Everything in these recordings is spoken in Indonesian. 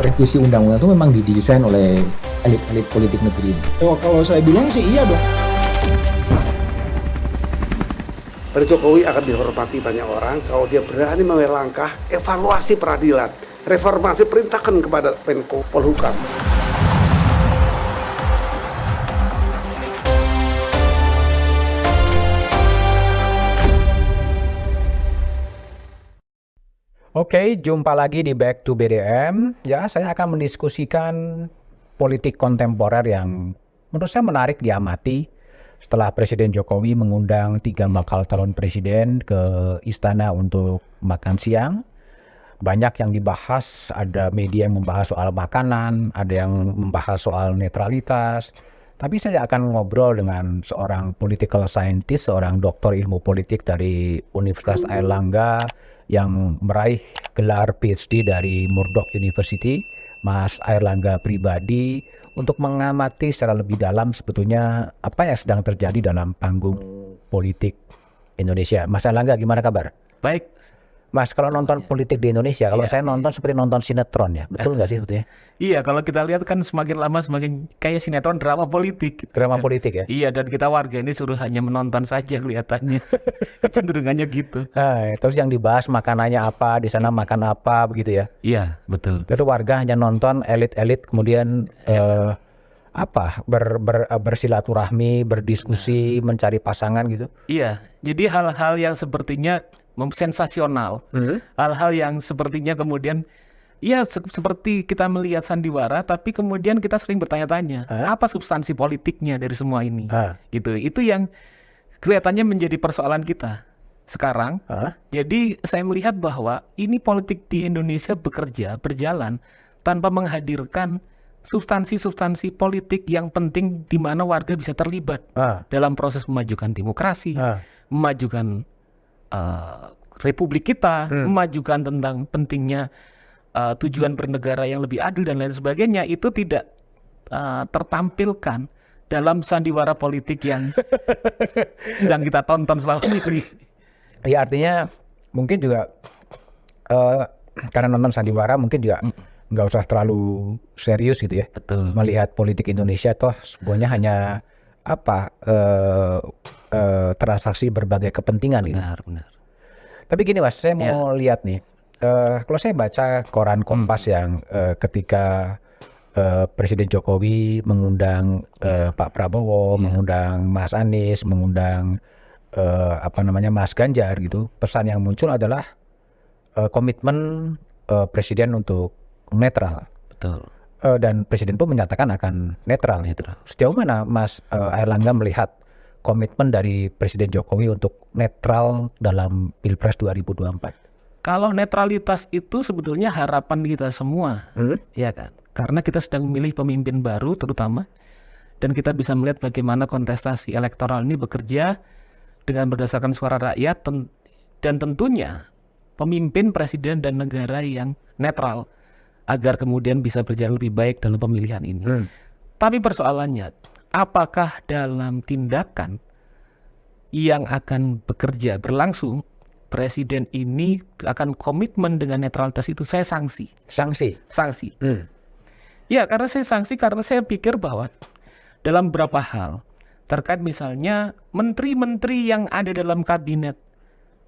revisi undang-undang itu memang didesain oleh elit-elit politik negeri ini? Oh, kalau saya bilang sih iya dong. Pak Jokowi akan dihormati banyak orang kalau dia berani mengambil langkah evaluasi peradilan, reformasi, perintahkan kepada Menko Polhukam. Oke, jumpa lagi di Back to BDM. Ya, saya akan mendiskusikan politik kontemporer yang menurut saya menarik diamati setelah Presiden Jokowi mengundang 3 bakal calon presiden ke istana untuk makan siang. Banyak yang dibahas, ada media yang membahas soal makanan, ada yang membahas soal netralitas. Tapi saya akan ngobrol dengan seorang political scientist, seorang doktor ilmu politik dari Universitas Airlangga yang meraih gelar PhD dari Murdoch University, Mas Airlangga pribadi, untuk mengamati secara lebih dalam sebetulnya apa yang sedang terjadi dalam panggung politik Indonesia. Mas Airlangga, gimana kabar? Baik, Mas, kalau nonton politik di Indonesia, kalau saya nonton seperti nonton sinetron ya, betul nggak sih sebetulnya? iya kalau kita lihat kan semakin lama semakin kayak sinetron drama politik. Drama politik ya? Iya, dan kita warga ini suruh hanya menonton saja kelihatannya. Kecenderungannya gitu. Nah, terus yang dibahas makanannya apa, di sana makan apa, begitu ya? Iya, betul. Terus warga hanya nonton elit-elit, kemudian bersilaturahmi, berdiskusi, mencari pasangan gitu. Iya, jadi hal-hal yang sepertinya sensasional, hal-hal yang sepertinya kemudian ya seperti kita melihat sandiwara, tapi kemudian kita sering bertanya-tanya, apa substansi politiknya dari semua ini? Gitu. Itu yang kelihatannya menjadi persoalan kita sekarang. Jadi saya melihat bahwa ini politik di Indonesia berjalan tanpa menghadirkan substansi-substansi politik yang penting di mana warga bisa terlibat dalam proses memajukan demokrasi, memajukan republik kita, memajukan tentang pentingnya tujuan bernegara yang lebih adil dan lain sebagainya. Itu tidak tertampilkan dalam sandiwara politik yang sedang kita tonton selama ini. Ya, artinya mungkin juga karena nonton sandiwara mungkin juga nggak usah terlalu serius gitu ya. Betul. Melihat politik Indonesia toh semuanya hanya transaksi berbagai kepentingan gitu. Benar. Tapi gini Mas, saya mau lihat nih. Kalau saya baca koran Kompas yang ketika Presiden Jokowi mengundang Pak Prabowo, mengundang Mas Anies, mengundang Mas Ganjar gitu, pesan yang muncul adalah komitmen Presiden untuk netral. Betul. Dan Presiden pun menyatakan akan netral. Sejauh mana Mas Airlangga melihat komitmen dari Presiden Jokowi untuk netral dalam Pilpres 2024? Kalau netralitas itu sebetulnya harapan kita semua, ya kan? Karena kita sedang memilih pemimpin baru terutama, dan kita bisa melihat bagaimana kontestasi elektoral ini bekerja dengan berdasarkan suara rakyat, dan tentunya pemimpin, presiden, dan negara yang netral, agar kemudian bisa berjalan lebih baik dalam pemilihan ini. Tapi persoalannya, apakah dalam tindakan yang akan bekerja berlangsung, presiden ini akan komitmen dengan netralitas itu? Saya sanksi. Ya, karena saya sanksi karena saya pikir bahwa dalam beberapa hal terkait misalnya menteri-menteri yang ada dalam kabinet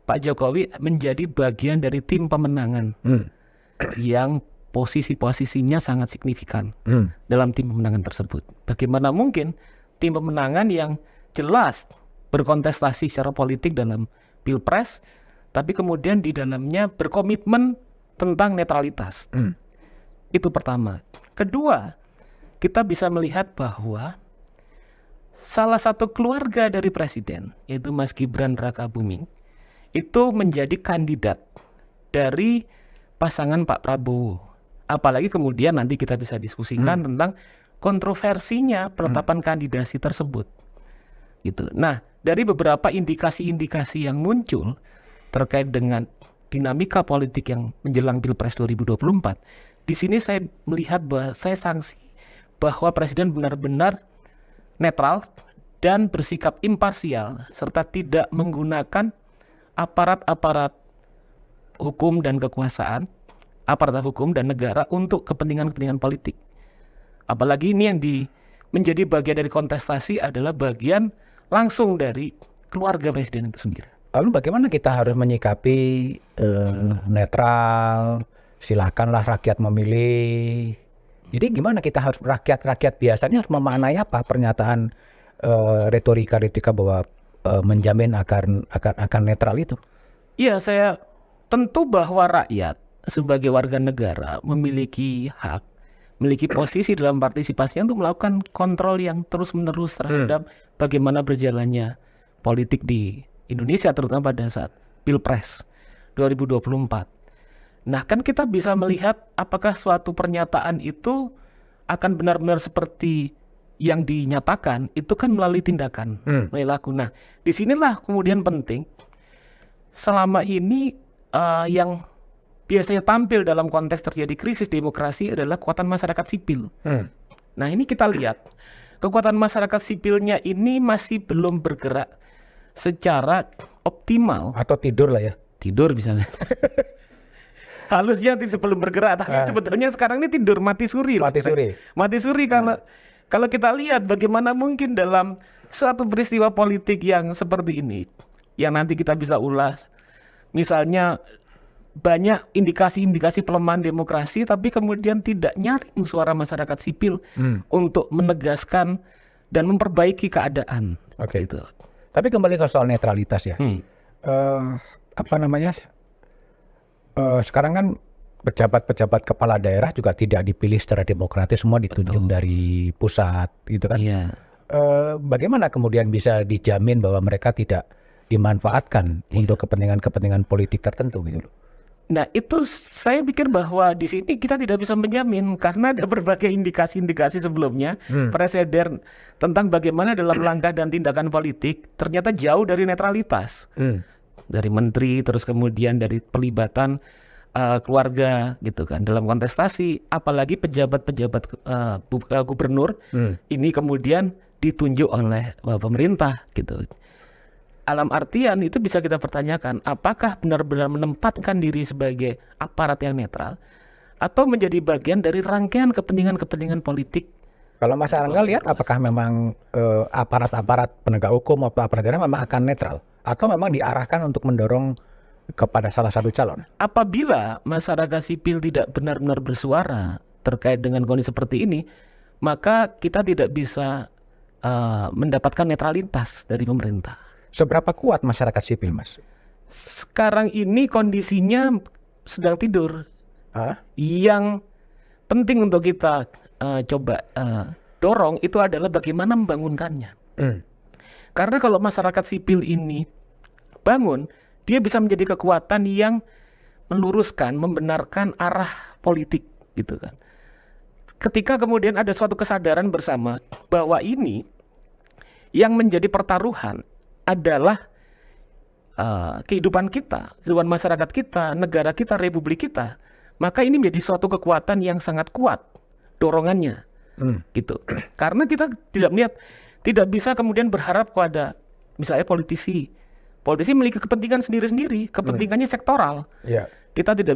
Pak Jokowi menjadi bagian dari tim pemenangan yang posisi-posisinya sangat signifikan dalam tim pemenangan tersebut. Bagaimana mungkin tim pemenangan yang jelas berkontestasi secara politik dalam Pilpres, tapi kemudian di dalamnya berkomitmen tentang netralitas. Itu pertama. Kedua, kita bisa melihat bahwa salah satu keluarga dari presiden, yaitu Mas Gibran Rakabuming, itu menjadi kandidat dari pasangan Pak Prabowo. Apalagi kemudian nanti kita bisa diskusikan tentang kontroversinya penetapan kandidasi tersebut. Gitu. Nah, dari beberapa indikasi-indikasi yang muncul terkait dengan dinamika politik yang menjelang Pilpres 2024, di sini saya melihat bahwa saya sanksi bahwa presiden benar-benar netral dan bersikap imparsial serta tidak menggunakan aparat-aparat hukum dan kekuasaan aparat hukum dan negara untuk kepentingan-kepentingan politik. Apalagi ini yang menjadi bagian dari kontestasi adalah bagian langsung dari keluarga presiden itu sendiri. Lalu bagaimana kita harus menyikapi netral, silakanlah rakyat memilih. Jadi gimana kita harus rakyat biasanya harus memaknai apa pernyataan retorika bahwa menjamin akan netral itu? Iya, saya tentu bahwa rakyat sebagai warga negara memiliki hak, memiliki posisi dalam partisipasinya untuk melakukan kontrol yang terus-menerus terhadap bagaimana berjalannya politik di Indonesia, terutama pada saat Pilpres 2024. Nah, kan kita bisa melihat apakah suatu pernyataan itu akan benar-benar seperti yang dinyatakan, itu kan melalui tindakan, perilaku. Nah, disinilah kemudian penting, selama ini yang biasanya tampil dalam konteks terjadi krisis demokrasi adalah kekuatan masyarakat sipil. Nah, ini kita lihat, kekuatan masyarakat sipilnya ini masih belum bergerak secara optimal. Atau tidur lah ya? Tidur misalnya. Halusnya sebelum bergerak, tapi sebetulnya sekarang ini tidur mati suri. Mati suri kalau kita lihat bagaimana mungkin dalam suatu peristiwa politik yang seperti ini, yang nanti kita bisa ulas, misalnya banyak indikasi-indikasi pelemahan demokrasi, tapi kemudian tidak nyaring suara masyarakat sipil untuk menegaskan dan memperbaiki keadaan. Oke. Gitu. Tapi kembali ke soal netralitas ya. Sekarang kan pejabat-pejabat kepala daerah juga tidak dipilih secara demokratis, semua ditunjuk dari pusat, gitu kan? Iya. Bagaimana kemudian bisa dijamin bahwa mereka tidak dimanfaatkan untuk kepentingan-kepentingan politik tertentu, gitu loh? Nah, itu saya pikir bahwa di sini kita tidak bisa menjamin karena ada berbagai indikasi-indikasi sebelumnya presiden tentang bagaimana dalam langkah dan tindakan politik ternyata jauh dari netralitas. Dari menteri, terus kemudian dari pelibatan keluarga gitu kan dalam kontestasi, apalagi pejabat-pejabat gubernur ini kemudian ditunjuk oleh pemerintah gitu. Alam artian itu bisa kita pertanyakan, apakah benar-benar menempatkan diri sebagai aparat yang netral atau menjadi bagian dari rangkaian kepentingan-kepentingan politik? Kalau Mas Arangga lihat apakah memang aparat-aparat penegak hukum atau aparat daerah memang akan netral? Atau memang diarahkan untuk mendorong kepada salah satu calon? Apabila masyarakat sipil tidak benar-benar bersuara terkait dengan kondisi seperti ini, maka kita tidak bisa mendapatkan netralitas dari pemerintah. Seberapa kuat masyarakat sipil, Mas? Sekarang ini kondisinya sedang tidur. Yang penting untuk kita coba dorong itu adalah bagaimana membangunkannya. Karena kalau masyarakat sipil ini bangun, dia bisa menjadi kekuatan yang meluruskan, membenarkan arah politik, gitu kan. Ketika kemudian ada suatu kesadaran bersama bahwa ini yang menjadi pertaruhan adalah kehidupan kita, kehidupan masyarakat kita, negara kita, republik kita, maka ini menjadi suatu kekuatan yang sangat kuat dorongannya, gitu. Karena kita tidak bisa kemudian berharap kepada misalnya politisi memiliki kepentingan sendiri-sendiri, kepentingannya sektoral. Kita tidak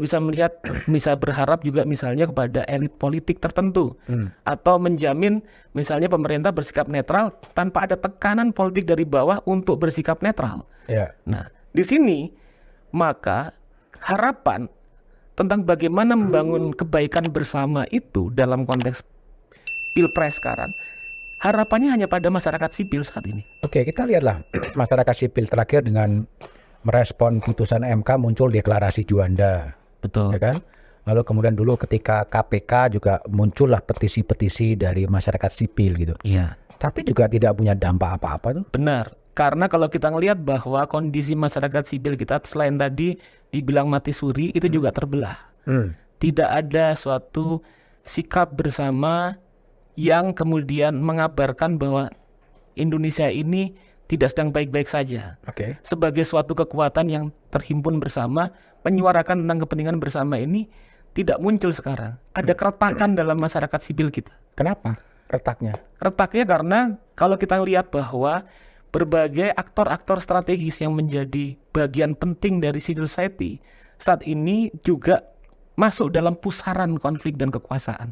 bisa berharap juga misalnya kepada elit politik tertentu, atau menjamin misalnya pemerintah bersikap netral tanpa ada tekanan politik dari bawah untuk bersikap netral. Nah, di sini maka harapan tentang bagaimana membangun kebaikan bersama itu dalam konteks Pilpres sekarang, harapannya hanya pada masyarakat sipil saat ini. Oke, kita lihatlah masyarakat sipil terakhir dengan merespon putusan MK muncul deklarasi Juanda. Betul. Ya kan? Lalu kemudian dulu ketika KPK juga muncullah petisi-petisi dari masyarakat sipil gitu. Iya. Tapi juga tidak punya dampak apa-apa tuh. Benar. Karena kalau kita ngelihat bahwa kondisi masyarakat sipil kita selain tadi dibilang mati suri itu juga terbelah. Tidak ada suatu sikap bersama yang kemudian mengabarkan bahwa Indonesia ini tidak sedang baik-baik saja. Sebagai suatu kekuatan yang terhimpun bersama, menyuarakan tentang kepentingan bersama ini tidak muncul sekarang. Ada keretakan dalam masyarakat sipil kita. Kenapa retaknya? Retaknya karena kalau kita lihat bahwa berbagai aktor-aktor strategis yang menjadi bagian penting dari civil society saat ini juga masuk dalam pusaran konflik dan kekuasaan.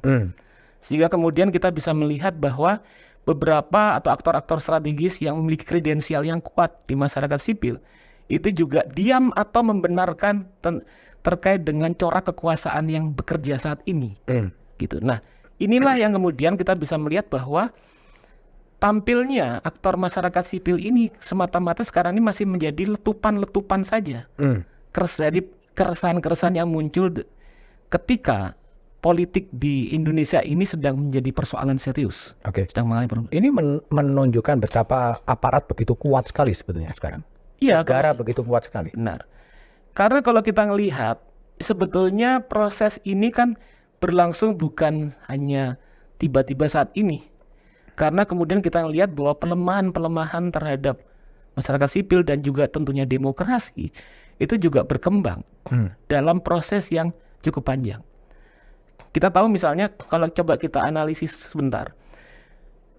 Jika kemudian kita bisa melihat bahwa beberapa atau aktor-aktor strategis yang memiliki kredensial yang kuat di masyarakat sipil itu juga diam atau membenarkan terkait dengan corak kekuasaan yang bekerja saat ini. Gitu. Nah, inilah yang kemudian kita bisa melihat bahwa tampilnya aktor masyarakat sipil ini semata-mata sekarang ini masih menjadi letupan-letupan saja. Jadi keresahan-keresahan yang muncul ketika politik di Indonesia ini sedang menjadi persoalan serius. Sedang mengalami persoalan. Ini menunjukkan betapa aparat begitu kuat sekali sebetulnya sekarang. Iya, Negara begitu kuat sekali. Benar. Karena kalau kita melihat sebetulnya proses ini kan berlangsung bukan hanya tiba-tiba saat ini. Karena kemudian kita melihat bahwa pelemahan terhadap masyarakat sipil dan juga tentunya demokrasi itu juga berkembang dalam proses yang cukup panjang. Kita tahu misalnya kalau coba kita analisis sebentar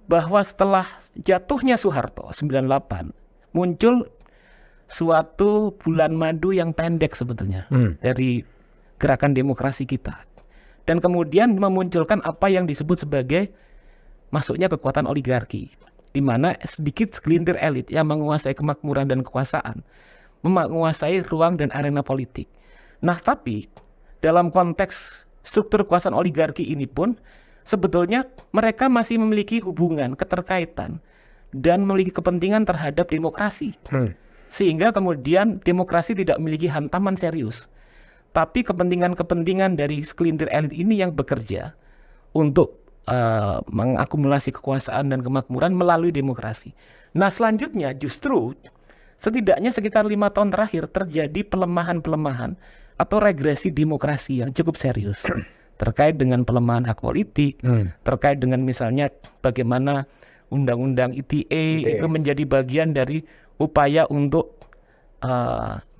bahwa setelah jatuhnya Soeharto 98 muncul suatu bulan madu yang pendek sebetulnya dari gerakan demokrasi kita, dan kemudian memunculkan apa yang disebut sebagai masuknya kekuatan oligarki, di mana sedikit segelintir elit yang menguasai kemakmuran dan kekuasaan, menguasai ruang dan arena politik. Nah, tapi dalam konteks struktur kekuasaan oligarki ini pun sebetulnya mereka masih memiliki hubungan, keterkaitan, dan memiliki kepentingan terhadap demokrasi. Sehingga kemudian demokrasi tidak memiliki hantaman serius. Tapi kepentingan-kepentingan dari segelintir elit ini yang bekerja untuk mengakumulasi kekuasaan dan kemakmuran melalui demokrasi. Nah, selanjutnya justru setidaknya sekitar 5 tahun terakhir terjadi pelemahan-pelemahan atau regresi demokrasi yang cukup serius terkait dengan pelemahan hak politik, terkait dengan misalnya bagaimana undang-undang ITE itu menjadi bagian dari upaya untuk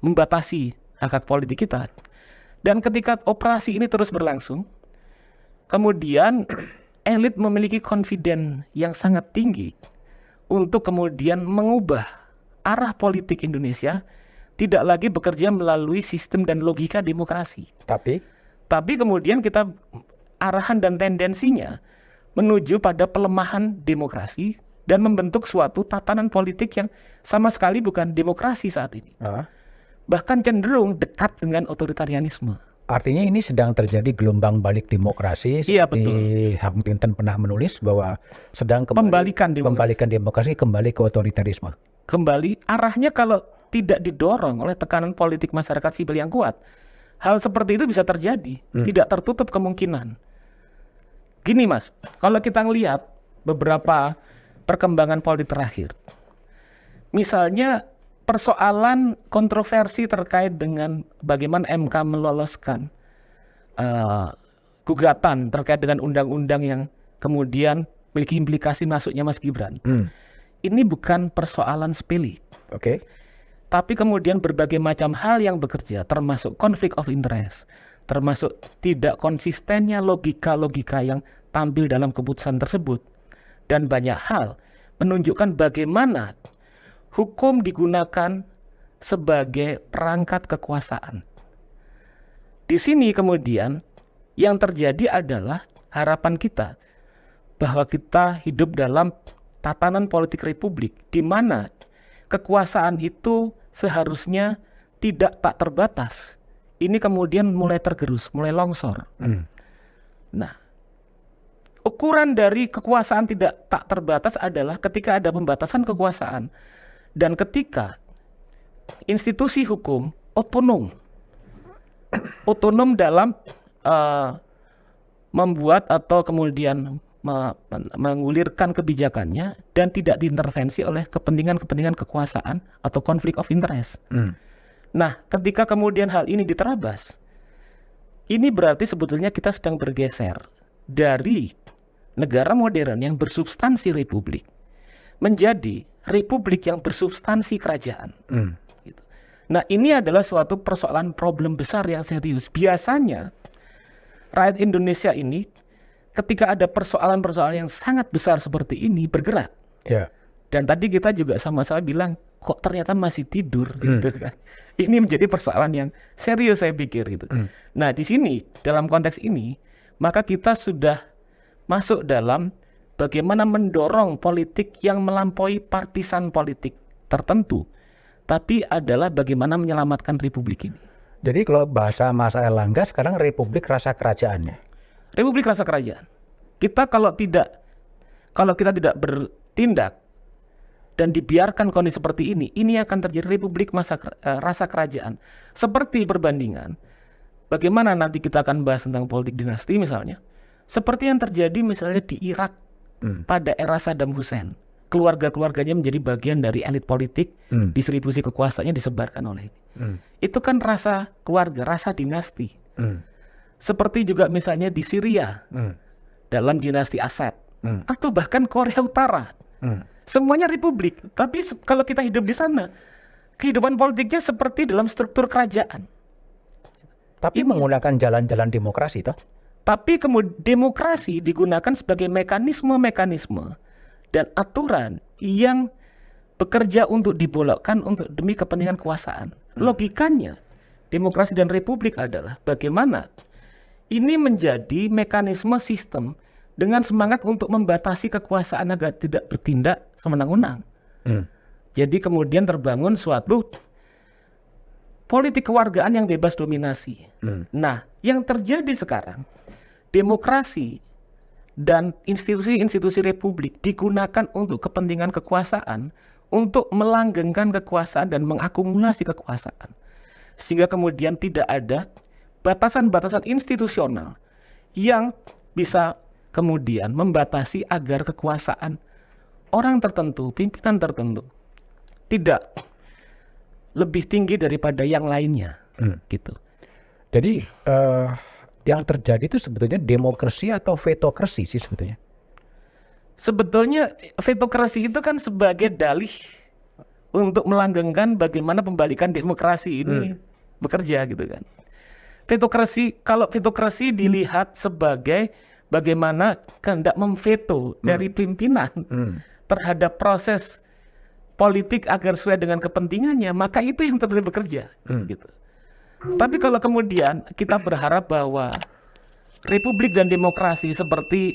membatasi hak politik kita. Dan ketika operasi ini terus berlangsung, kemudian elit memiliki confidence yang sangat tinggi untuk kemudian mengubah arah politik Indonesia, tidak lagi bekerja melalui sistem dan logika demokrasi. Tapi kemudian kita arahan dan tendensinya menuju pada pelemahan demokrasi dan membentuk suatu tatanan politik yang sama sekali bukan demokrasi saat ini. Bahkan cenderung dekat dengan otoritarianisme. Artinya ini sedang terjadi gelombang balik demokrasi. Iya, seperti betul. Huntington pernah menulis bahwa sedang membalikan demokrasi kembali ke otoritarisme. Kembali arahnya kalau tidak didorong oleh tekanan politik masyarakat sipil yang kuat, hal seperti itu bisa terjadi, tidak tertutup kemungkinan. Gini Mas, kalau kita ngelihat beberapa perkembangan politik terakhir, misalnya persoalan kontroversi terkait dengan bagaimana MK meloloskan gugatan terkait dengan undang-undang yang kemudian memiliki implikasi masuknya Mas Gibran. Ini bukan persoalan sepele. Tapi kemudian berbagai macam hal yang bekerja, termasuk konflik of interest, termasuk tidak konsistennya logika-logika yang tampil dalam keputusan tersebut, dan banyak hal menunjukkan bagaimana hukum digunakan sebagai perangkat kekuasaan. Di sini kemudian yang terjadi adalah harapan kita bahwa kita hidup dalam tatanan politik republik di mana kekuasaan itu seharusnya tidak tak terbatas. Ini kemudian mulai tergerus, mulai longsor. Nah, ukuran dari kekuasaan tidak tak terbatas adalah ketika ada pembatasan kekuasaan dan ketika institusi hukum otonom dalam membuat atau kemudian mengulirkan kebijakannya dan tidak diintervensi oleh kepentingan-kepentingan kekuasaan atau konflik of interest. Nah, ketika kemudian hal ini diterabas, ini berarti sebetulnya kita sedang bergeser dari negara modern yang bersubstansi republik menjadi republik yang bersubstansi kerajaan. Gitu. Nah, ini adalah suatu persoalan problem besar yang serius. Biasanya rakyat Indonesia ini ketika ada persoalan-persoalan yang sangat besar seperti ini bergerak. Dan tadi kita juga sama-sama bilang kok ternyata masih tidur gitu kan. Ini menjadi persoalan yang serius saya pikir gitu. Nah, di sini dalam konteks ini maka kita sudah masuk dalam bagaimana mendorong politik yang melampaui partisan politik tertentu, tapi adalah bagaimana menyelamatkan republik ini. Jadi kalau bahasa Mas Erlangga sekarang republik rasa kerajaannya. Republik rasa kerajaan. Kita kalau kita tidak bertindak dan dibiarkan kondisi seperti ini akan terjadi republik rasa kerajaan. Seperti perbandingan, bagaimana nanti kita akan bahas tentang politik dinasti misalnya, seperti yang terjadi misalnya di Irak pada era Saddam Hussein. Keluarga-keluarganya menjadi bagian dari elit politik, distribusi kekuasaannya disebarkan oleh itu kan rasa keluarga, rasa dinasti. Seperti juga misalnya di Syria dalam dinasti Assad, atau bahkan Korea Utara. Semuanya republik, tapi kalau kita hidup di sana, kehidupan politiknya seperti dalam struktur kerajaan. Tapi menggunakan jalan-jalan demokrasi toh? Tapi kemudian demokrasi digunakan sebagai mekanisme dan aturan yang bekerja untuk dibolokkan untuk demi kepentingan kekuasaan. Logikanya, demokrasi dan republik adalah bagaimana ini menjadi mekanisme sistem dengan semangat untuk membatasi kekuasaan agar tidak bertindak sewenang-wenang. Jadi kemudian terbangun suatu politik kewargaan yang bebas dominasi. Nah, yang terjadi sekarang, demokrasi dan institusi-institusi republik digunakan untuk kepentingan kekuasaan, untuk melanggengkan kekuasaan dan mengakumulasi kekuasaan. Sehingga kemudian tidak ada batasan-batasan institusional yang bisa kemudian membatasi agar kekuasaan orang tertentu, pimpinan tertentu tidak lebih tinggi daripada yang lainnya, gitu. Jadi yang terjadi itu sebetulnya demokrasi atau vetokrasi sih sebetulnya? Sebetulnya vetokrasi itu kan sebagai dalih untuk melanggengkan bagaimana pembalikan demokrasi ini bekerja gitu kan. Kalau vetokrasi dilihat sebagai bagaimana kehendak memveto dari pimpinan terhadap proses politik agar sesuai dengan kepentingannya, maka itu yang terjadi bekerja gitu. Tapi kalau kemudian kita berharap bahwa republik dan demokrasi seperti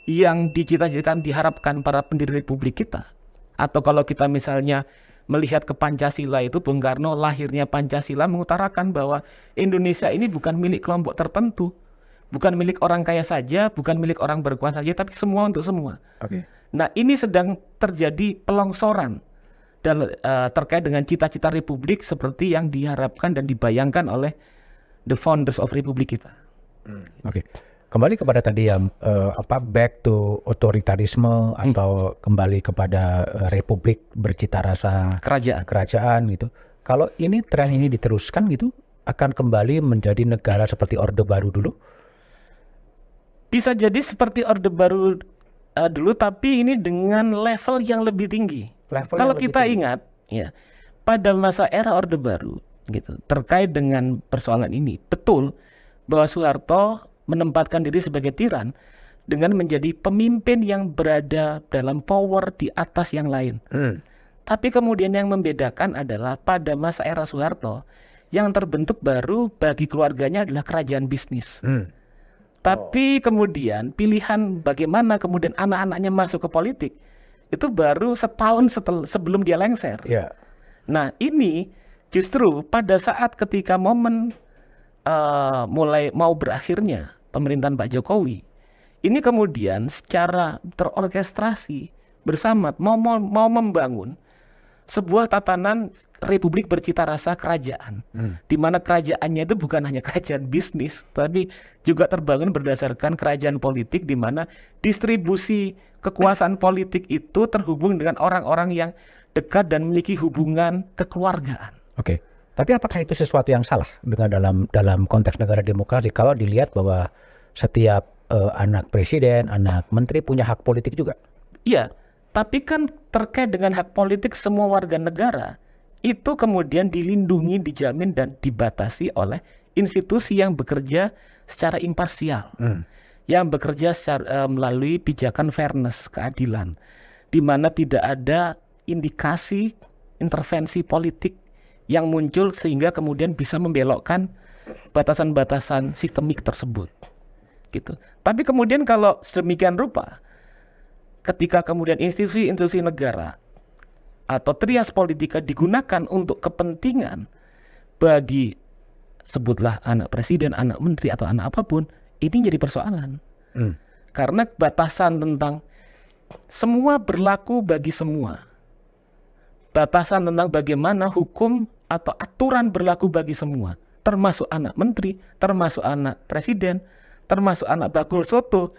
yang dicita-citakan diharapkan para pendiri republik kita, atau kalau kita misalnya melihat ke Pancasila itu, Bung Karno lahirnya Pancasila mengutarakan bahwa Indonesia ini bukan milik kelompok tertentu, bukan milik orang kaya saja, bukan milik orang berkuasa saja, tapi semua untuk semua. Nah, ini sedang terjadi pelongsoran terkait dengan cita-cita republik seperti yang diharapkan dan dibayangkan oleh the founders of republik kita. Kembali kepada tadi yang back to otoritarisme atau kembali kepada republik bercita rasa kerajaan gitu. Kalau ini tren ini diteruskan gitu, akan kembali menjadi negara seperti Orde Baru dulu? Bisa jadi seperti Orde Baru dulu, tapi ini dengan level yang lebih tinggi. Kalau kita ingat, ya, pada masa era Orde Baru, gitu, terkait dengan persoalan ini, betul bahwa Soeharto menempatkan diri sebagai tiran dengan menjadi pemimpin yang berada dalam power di atas yang lain. Tapi kemudian yang membedakan adalah pada masa era Soeharto, yang terbentuk baru bagi keluarganya adalah kerajaan bisnis. Tapi kemudian pilihan bagaimana kemudian anak-anaknya masuk ke politik itu baru setahun sebelum dia lengser. Nah, ini justru pada saat ketika momen mulai mau berakhirnya pemerintahan Pak Jokowi, ini kemudian secara terorkestrasi bersama mau membangun sebuah tatanan republik bercita rasa kerajaan, di mana kerajaannya itu bukan hanya kerajaan bisnis, tapi juga terbangun berdasarkan kerajaan politik, di mana distribusi kekuasaan politik itu terhubung dengan orang-orang yang dekat dan memiliki hubungan kekeluargaan. Tapi apakah itu sesuatu yang salah dengan dalam konteks negara demokrasi kalau dilihat bahwa setiap anak presiden, anak menteri punya hak politik juga? Iya, tapi kan terkait dengan hak politik semua warga negara itu kemudian dilindungi, dijamin dan dibatasi oleh institusi yang bekerja secara imparsial, yang bekerja melalui pijakan fairness, keadilan, di mana tidak ada indikasi intervensi politik yang muncul sehingga kemudian bisa membelokkan batasan-batasan sistemik tersebut. Gitu. Tapi kemudian kalau sedemikian rupa, ketika kemudian institusi-institusi negara atau trias politika digunakan untuk kepentingan bagi sebutlah anak presiden, anak menteri atau anak apapun, ini jadi persoalan. Karena batasan tentang semua berlaku bagi semua. Batasan tentang bagaimana hukum atau aturan berlaku bagi semua, termasuk anak menteri, termasuk anak presiden, termasuk anak bakul soto.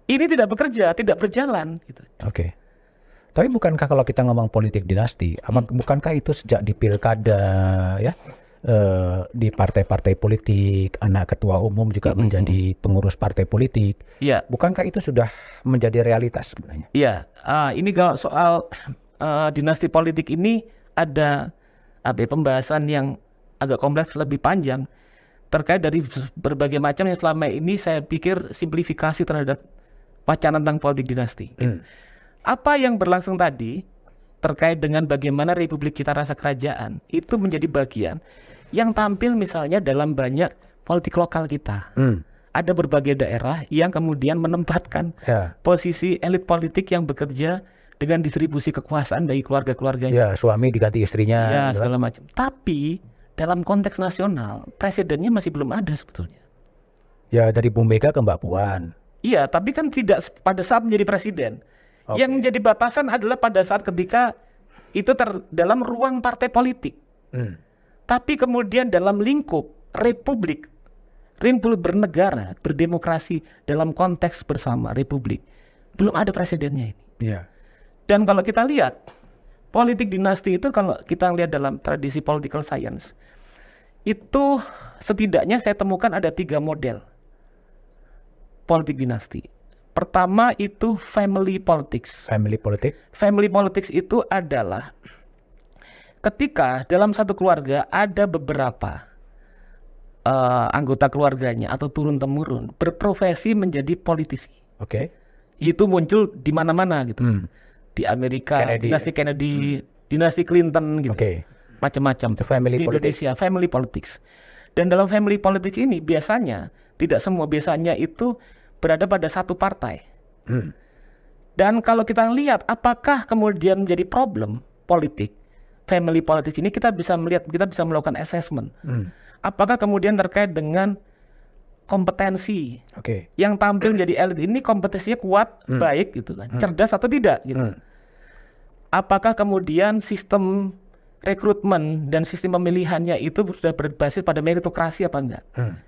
Ini tidak bekerja, tidak berjalan. Gitu. Oke. Tapi bukankah kalau kita ngomong politik dinasti, bukankah itu sejak di pilkada ya, di partai-partai politik, anak ketua umum juga menjadi pengurus partai politik. Iya. Bukankah itu sudah menjadi realitas sebenarnya? Iya. Ini kalau soal dinasti politik ini ada pembahasan yang agak kompleks lebih panjang terkait dari berbagai macam yang selama ini saya pikir simplifikasi terhadap wacana tentang politik dinasti. Apa yang berlangsung tadi terkait dengan bagaimana Republik kita rasa kerajaan itu menjadi bagian yang tampil misalnya dalam banyak politik lokal kita. Ada berbagai daerah yang kemudian menempatkan posisi elit politik yang bekerja dengan distribusi kekuasaan bagi keluarga-keluarganya. Ya, suami diganti istrinya. Ya, segala macam. Tapi dalam konteks nasional, presidennya masih belum ada sebetulnya. Ya, dari Bu Mega ke Mbak Puan. Iya, tapi kan tidak pada saat menjadi presiden. Yang menjadi batasan adalah pada saat ketika itu dalam ruang partai politik. Tapi kemudian dalam lingkup republik bernegara, berdemokrasi dalam konteks bersama republik, belum ada presidennya ini. Iya. Dan kalau kita lihat politik dinasti itu, kalau kita lihat dalam tradisi political science, itu setidaknya saya temukan ada 3 model politik dinasti. Pertama itu family politics. Family politik. Family politics itu adalah ketika dalam satu keluarga ada beberapa anggota keluarganya atau turun-temurun berprofesi menjadi politisi. Oke. Itu muncul di mana-mana gitu. Di Amerika, Kennedy, dinasti Kennedy, dinasti Clinton gitu. Macam-macam. Itu family Di politics. Indonesia, family politics. Dan dalam family politics ini biasanya, tidak semua, biasanya itu berada pada satu partai. Dan kalau kita lihat apakah kemudian menjadi problem politik, family politics ini, kita bisa melihat, kita bisa melakukan assessment. Apakah kemudian terkait dengan kompetensi yang tampil menjadi elit ini, kompetensinya kuat, baik gitu kan, cerdas atau tidak gitu. Apakah kemudian sistem rekrutmen dan sistem pemilihannya itu sudah berbasis pada meritokrasi apa enggak?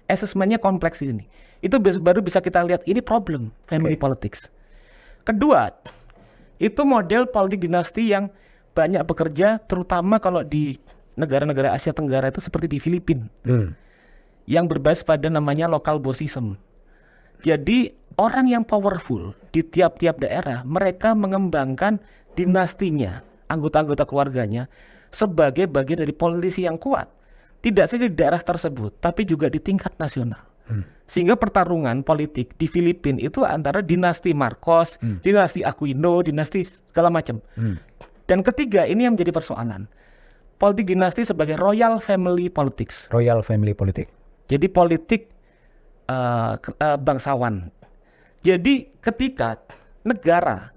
Assessmentnya kompleks ini. Itu baru bisa kita lihat ini problem family politics. Kedua, itu model politik dinasti yang banyak bekerja, terutama kalau di negara-negara Asia Tenggara itu seperti di Filipina, yang berbasis pada namanya local bossism. Jadi orang yang powerful di tiap-tiap daerah, mereka mengembangkan dinastinya, anggota-anggota keluarganya, sebagai bagian dari politisi yang kuat. Tidak saja di daerah tersebut, tapi juga di tingkat nasional. Sehingga pertarungan politik di Filipina itu antara dinasti Marcos, dinasti Aquino, dinasti segala macam. Dan ketiga, ini yang menjadi persoalan. Politik dinasti sebagai royal family politics. Royal family politik. Jadi politik bangsawan. Jadi ketika negara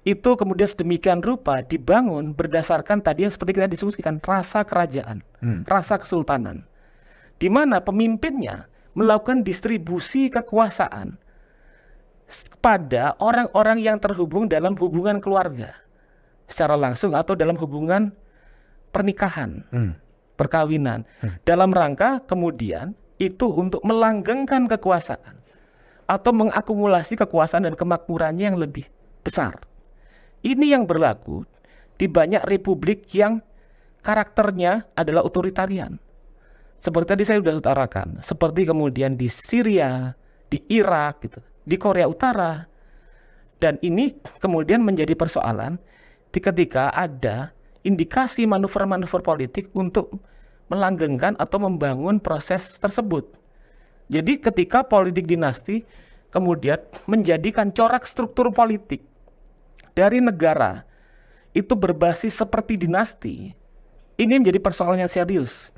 itu kemudian sedemikian rupa dibangun berdasarkan tadi yang seperti kita diskusikan, rasa kerajaan, rasa kesultanan, di mana pemimpinnya melakukan distribusi kekuasaan pada orang-orang yang terhubung dalam hubungan keluarga secara langsung atau dalam hubungan pernikahan, perkawinan, dalam rangka kemudian itu untuk melanggengkan kekuasaan atau mengakumulasi kekuasaan dan kemakmurannya yang lebih besar. Ini yang berlaku di banyak republik yang karakternya adalah otoritarian. Seperti tadi saya sudah utarakan, seperti kemudian di Syria, di Irak, gitu, di Korea Utara. Dan ini kemudian menjadi persoalan ketika ada indikasi manuver-manuver politik untuk melanggengkan atau membangun proses tersebut. Jadi ketika politik dinasti kemudian menjadikan corak struktur politik dari negara itu berbasis seperti dinasti, ini menjadi persoalan yang serius.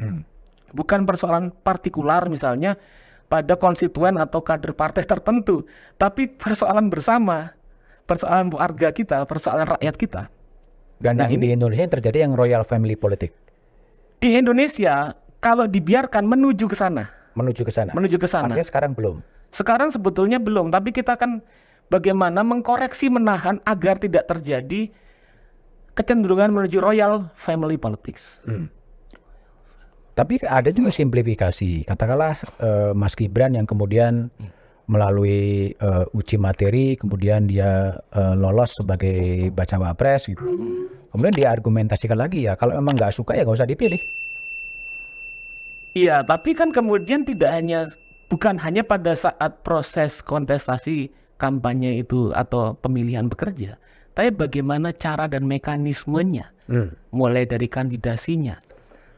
Bukan persoalan partikular misalnya pada konstituen atau kader partai tertentu, tapi persoalan bersama, persoalan warga kita, persoalan rakyat kita. Dan Nah, yang di Indonesia yang terjadi yang royal family politik Di Indonesia kalau dibiarkan menuju ke sana, menuju ke sana. menuju ke sana. Artinya sekarang belum. Sekarang sebetulnya belum, tapi kita kan bagaimana mengkoreksi, menahan agar tidak terjadi kecenderungan menuju royal family politics. Tapi ada juga simplifikasi. Katakanlah Mas Gibran yang kemudian melalui uji materi, kemudian dia lolos sebagai bacawa pres gitu. Kemudian dia argumentasikan lagi ya, kalau emang nggak suka ya nggak usah dipilih. Iya, tapi kan kemudian bukan hanya pada saat proses kontestasi kampanye itu atau pemilihan bekerja, tapi bagaimana cara dan mekanismenya, mulai dari kandidasinya,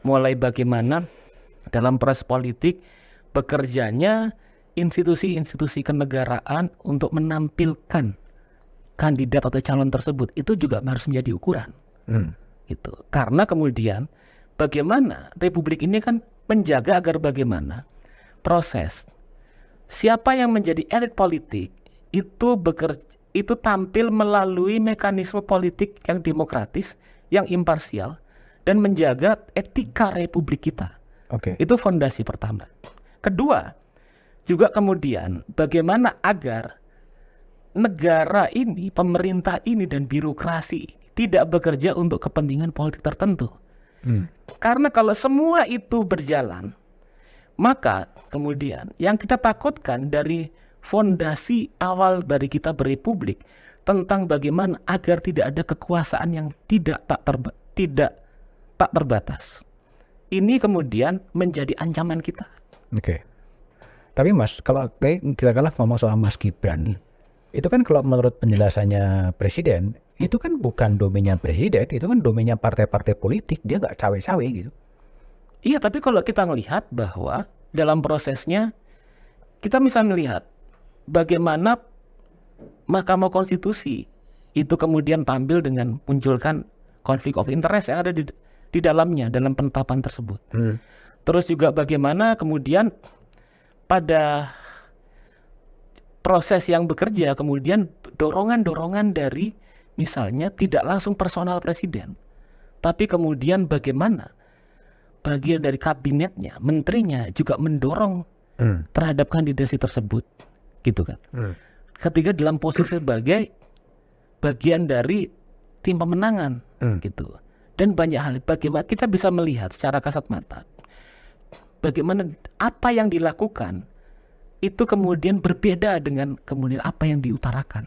mulai bagaimana dalam proses politik bekerjanya institusi-institusi kenegaraan untuk menampilkan kandidat atau calon tersebut, itu juga harus menjadi ukuran. Gitu. Karena kemudian bagaimana Republik ini kan menjaga agar bagaimana proses siapa yang menjadi elit politik itu tampil melalui mekanisme politik yang demokratis, yang imparsial, dan menjaga etika Republik kita. Oke. Itu fondasi pertama. Kedua, juga kemudian bagaimana agar negara ini, pemerintah ini, dan birokrasi tidak bekerja untuk kepentingan politik tertentu. Karena kalau semua itu berjalan, maka kemudian yang kita takutkan dari fondasi awal dari kita berrepublik tentang bagaimana agar tidak ada kekuasaan yang tak terbatas. Ini kemudian menjadi ancaman kita. Oke. Tapi Mas, kalau kita ngomong soal Mas Gibran, itu kan kalau menurut penjelasannya Presiden, itu kan bukan domainnya Presiden, itu kan domainnya partai-partai politik, dia nggak cawe-cawe gitu. Iya, tapi kalau kita melihat bahwa dalam prosesnya, kita bisa melihat bagaimana Mahkamah Konstitusi itu kemudian tampil dengan munculkan konflik of interest yang ada di dalamnya, dalam penetapan tersebut. Terus juga bagaimana kemudian pada proses yang bekerja kemudian dorongan-dorongan dari misalnya tidak langsung personal presiden, tapi kemudian bagaimana bagian dari kabinetnya, menterinya juga mendorong terhadap kandidasi tersebut, gitu kan. Ketika dalam posisi sebagai bagian dari tim pemenangan, gitu. Dan banyak hal, bagaimana kita bisa melihat secara kasat mata, bagaimana apa yang dilakukan itu kemudian berbeda dengan kemudian apa yang diutarakan.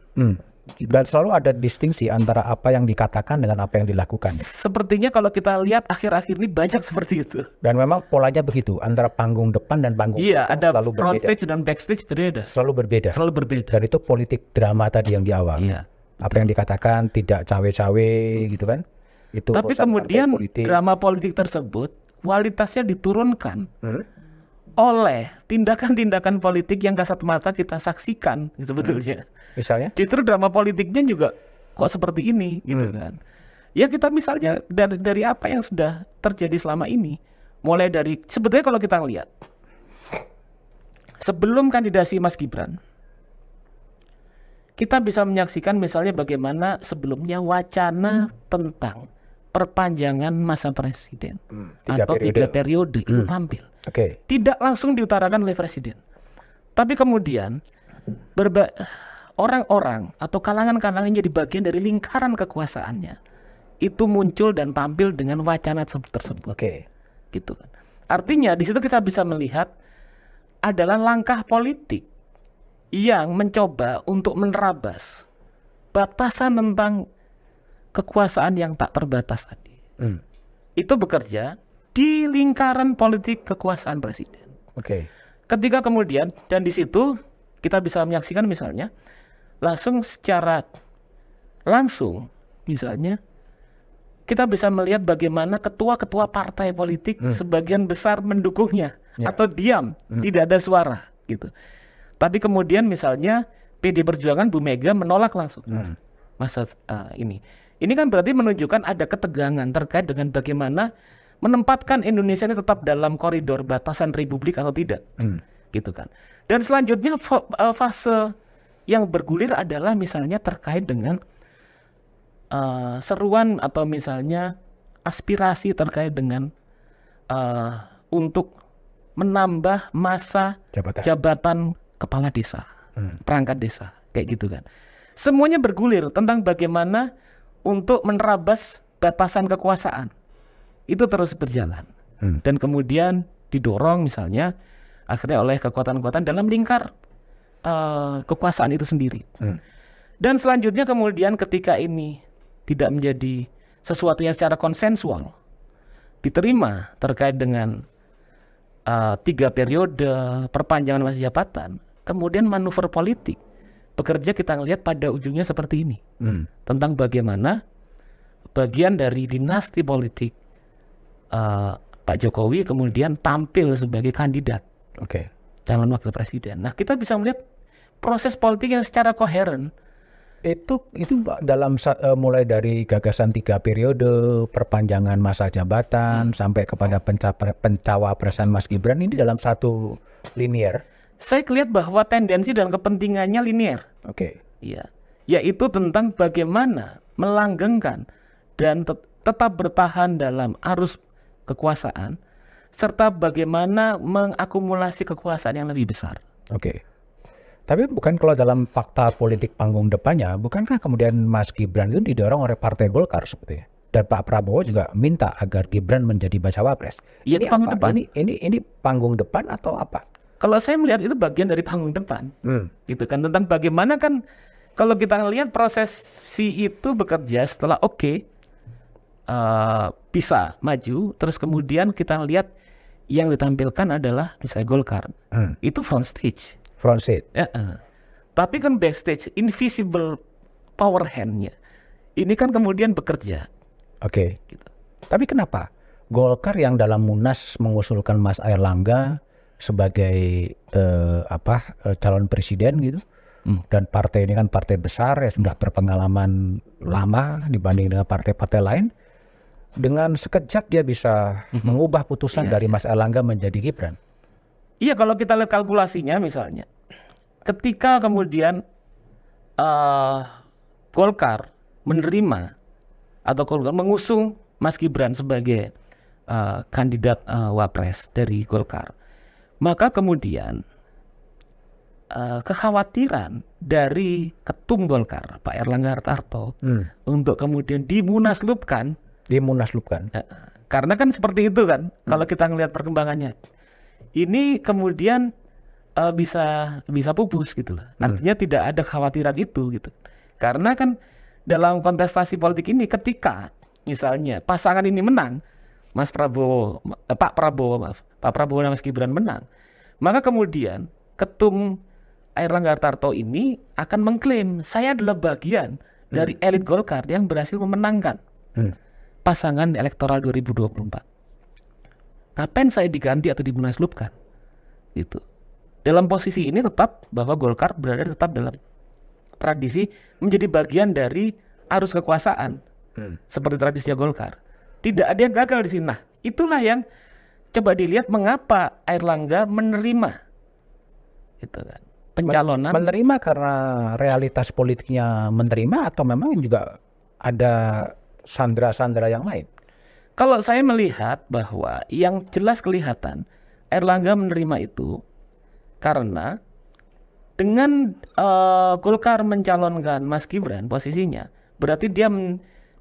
Dan selalu ada distingsi antara apa yang dikatakan dengan apa yang dilakukan. Sepertinya kalau kita lihat akhir-akhir ini banyak seperti itu. Dan memang polanya begitu, antara panggung depan dan panggung Iya, belakang ada selalu berbeda. frontage dan backstage berbeda. Selalu berbeda. Selalu berbeda. Dan itu politik drama tadi yang di awal. Iya. Apa yang dikatakan tidak cawe-cawe gitu kan. Itu Tapi urusan kemudian partai politik. drama politik tersebut kualitasnya diturunkan oleh tindakan-tindakan politik yang kasat mata kita saksikan sebetulnya. Misalnya? Justru drama politiknya juga kok seperti ini gitu kan. Ya kita misalnya dari apa yang sudah terjadi selama ini, mulai dari sebetulnya kalau kita lihat sebelum kandidasi Mas Gibran, kita bisa menyaksikan misalnya bagaimana sebelumnya wacana tentang perpanjangan masa presiden atau 3 periode itu tampil. Oke. Tidak langsung diutarakan oleh presiden, tapi kemudian orang-orang atau kalangan-kalangan yang jadi bagian dari lingkaran kekuasaannya itu muncul dan tampil dengan wacana tersebut. Oke. Gitu kan. Artinya di situ kita bisa melihat adalah langkah politik yang mencoba untuk menerabas batasan tentang kekuasaan yang tak terbatas tadi. Itu bekerja di lingkaran politik kekuasaan presiden. Oke. Ketika kemudian dan di situ kita bisa menyaksikan misalnya secara langsung misalnya kita bisa melihat bagaimana ketua-ketua partai politik sebagian besar mendukungnya atau diam, tidak ada suara gitu. Tapi kemudian misalnya PD Perjuangan Bu Mega menolak langsung masa ini. Ini kan berarti menunjukkan ada ketegangan terkait dengan bagaimana menempatkan Indonesia ini tetap dalam koridor batasan republik atau tidak, gitu kan. Dan selanjutnya fase yang bergulir adalah misalnya terkait dengan seruan atau misalnya aspirasi terkait dengan untuk menambah masa jabatan kepala desa, perangkat desa, kayak gitu kan. Semuanya bergulir tentang bagaimana untuk menerabas batasan kekuasaan. Itu terus berjalan. Dan kemudian didorong misalnya akhirnya oleh kekuatan-kekuatan dalam lingkar kekuasaan itu sendiri. Dan selanjutnya kemudian ketika ini tidak menjadi sesuatu yang secara konsensual diterima terkait dengan 3 periode perpanjangan masa jabatan, kemudian manuver politik bekerja kita lihat pada ujungnya seperti ini, tentang bagaimana bagian dari dinasti politik Pak Jokowi kemudian tampil sebagai kandidat calon wakil presiden. Nah, kita bisa melihat proses politik yang secara koheren. Itu dalam mulai dari gagasan 3 periode, perpanjangan masa jabatan, sampai kepada pencawapresan Mas Gibran, ini dalam satu linear. Saya lihat bahwa tendensi dan kepentingannya linear. Iya, yaitu tentang bagaimana melanggengkan dan tetap bertahan dalam arus kekuasaan, serta bagaimana mengakumulasi kekuasaan yang lebih besar. Tapi bukan kalau dalam fakta politik panggung depannya, bukankah kemudian Mas Gibran itu didorong oleh Partai Golkar sepertinya? Dan Pak Prabowo juga minta agar Gibran menjadi bacawa pres. Ini panggung depan. Ini panggung depan atau apa? Kalau saya melihat itu bagian dari panggung depan, gitu kan, tentang bagaimana kan kalau kita lihat proses itu bekerja setelah bisa maju, terus kemudian kita lihat yang ditampilkan adalah misalnya Golkar, itu front stage. Tapi kan backstage, invisible power hand-nya, ini kan kemudian bekerja. Gitu. Tapi kenapa Golkar yang dalam Munas mengusulkan Mas Airlangga sebagai calon presiden gitu, dan partai ini kan partai besar ya, sudah berpengalaman lama dibanding dengan partai-partai lain, dengan sekejap dia bisa mengubah putusan dari Mas Airlangga menjadi Gibran. Iya, kalau kita lihat kalkulasinya misalnya, ketika kemudian Golkar menerima atau Golkar mengusung Mas Gibran sebagai kandidat wapres dari Golkar, maka kemudian kekhawatiran dari ketum Golkar Pak Erlangga Hartarto untuk kemudian dimunaslupkan, karena kan seperti itu kan, kalau kita ngelihat perkembangannya, ini kemudian bisa pupus gitu loh. Artinya tidak ada kekhawatiran itu gitu. Karena kan dalam kontestasi politik ini, ketika misalnya pasangan ini menang, Pak Prabowo dan Mas Gibran menang, maka kemudian ketum Airlangga Hartarto ini akan mengklaim saya adalah bagian dari elit Golkar yang berhasil memenangkan pasangan elektoral 2024. Kapan saya diganti atau dimunaslupkan? Gitu. Dalam posisi ini tetap bahwa Golkar berada tetap dalam tradisi menjadi bagian dari arus kekuasaan, seperti tradisi Golkar. Tidak ada yang gagal di sini. Nah, itulah yang coba dilihat mengapa Airlangga menerima, gitu kan, pencalonan. Menerima karena realitas politiknya menerima, atau memang juga ada sandera-sandera yang lain? Kalau saya melihat bahwa yang jelas kelihatan Airlangga menerima itu karena dengan Golkar mencalonkan Mas Gibran, posisinya berarti dia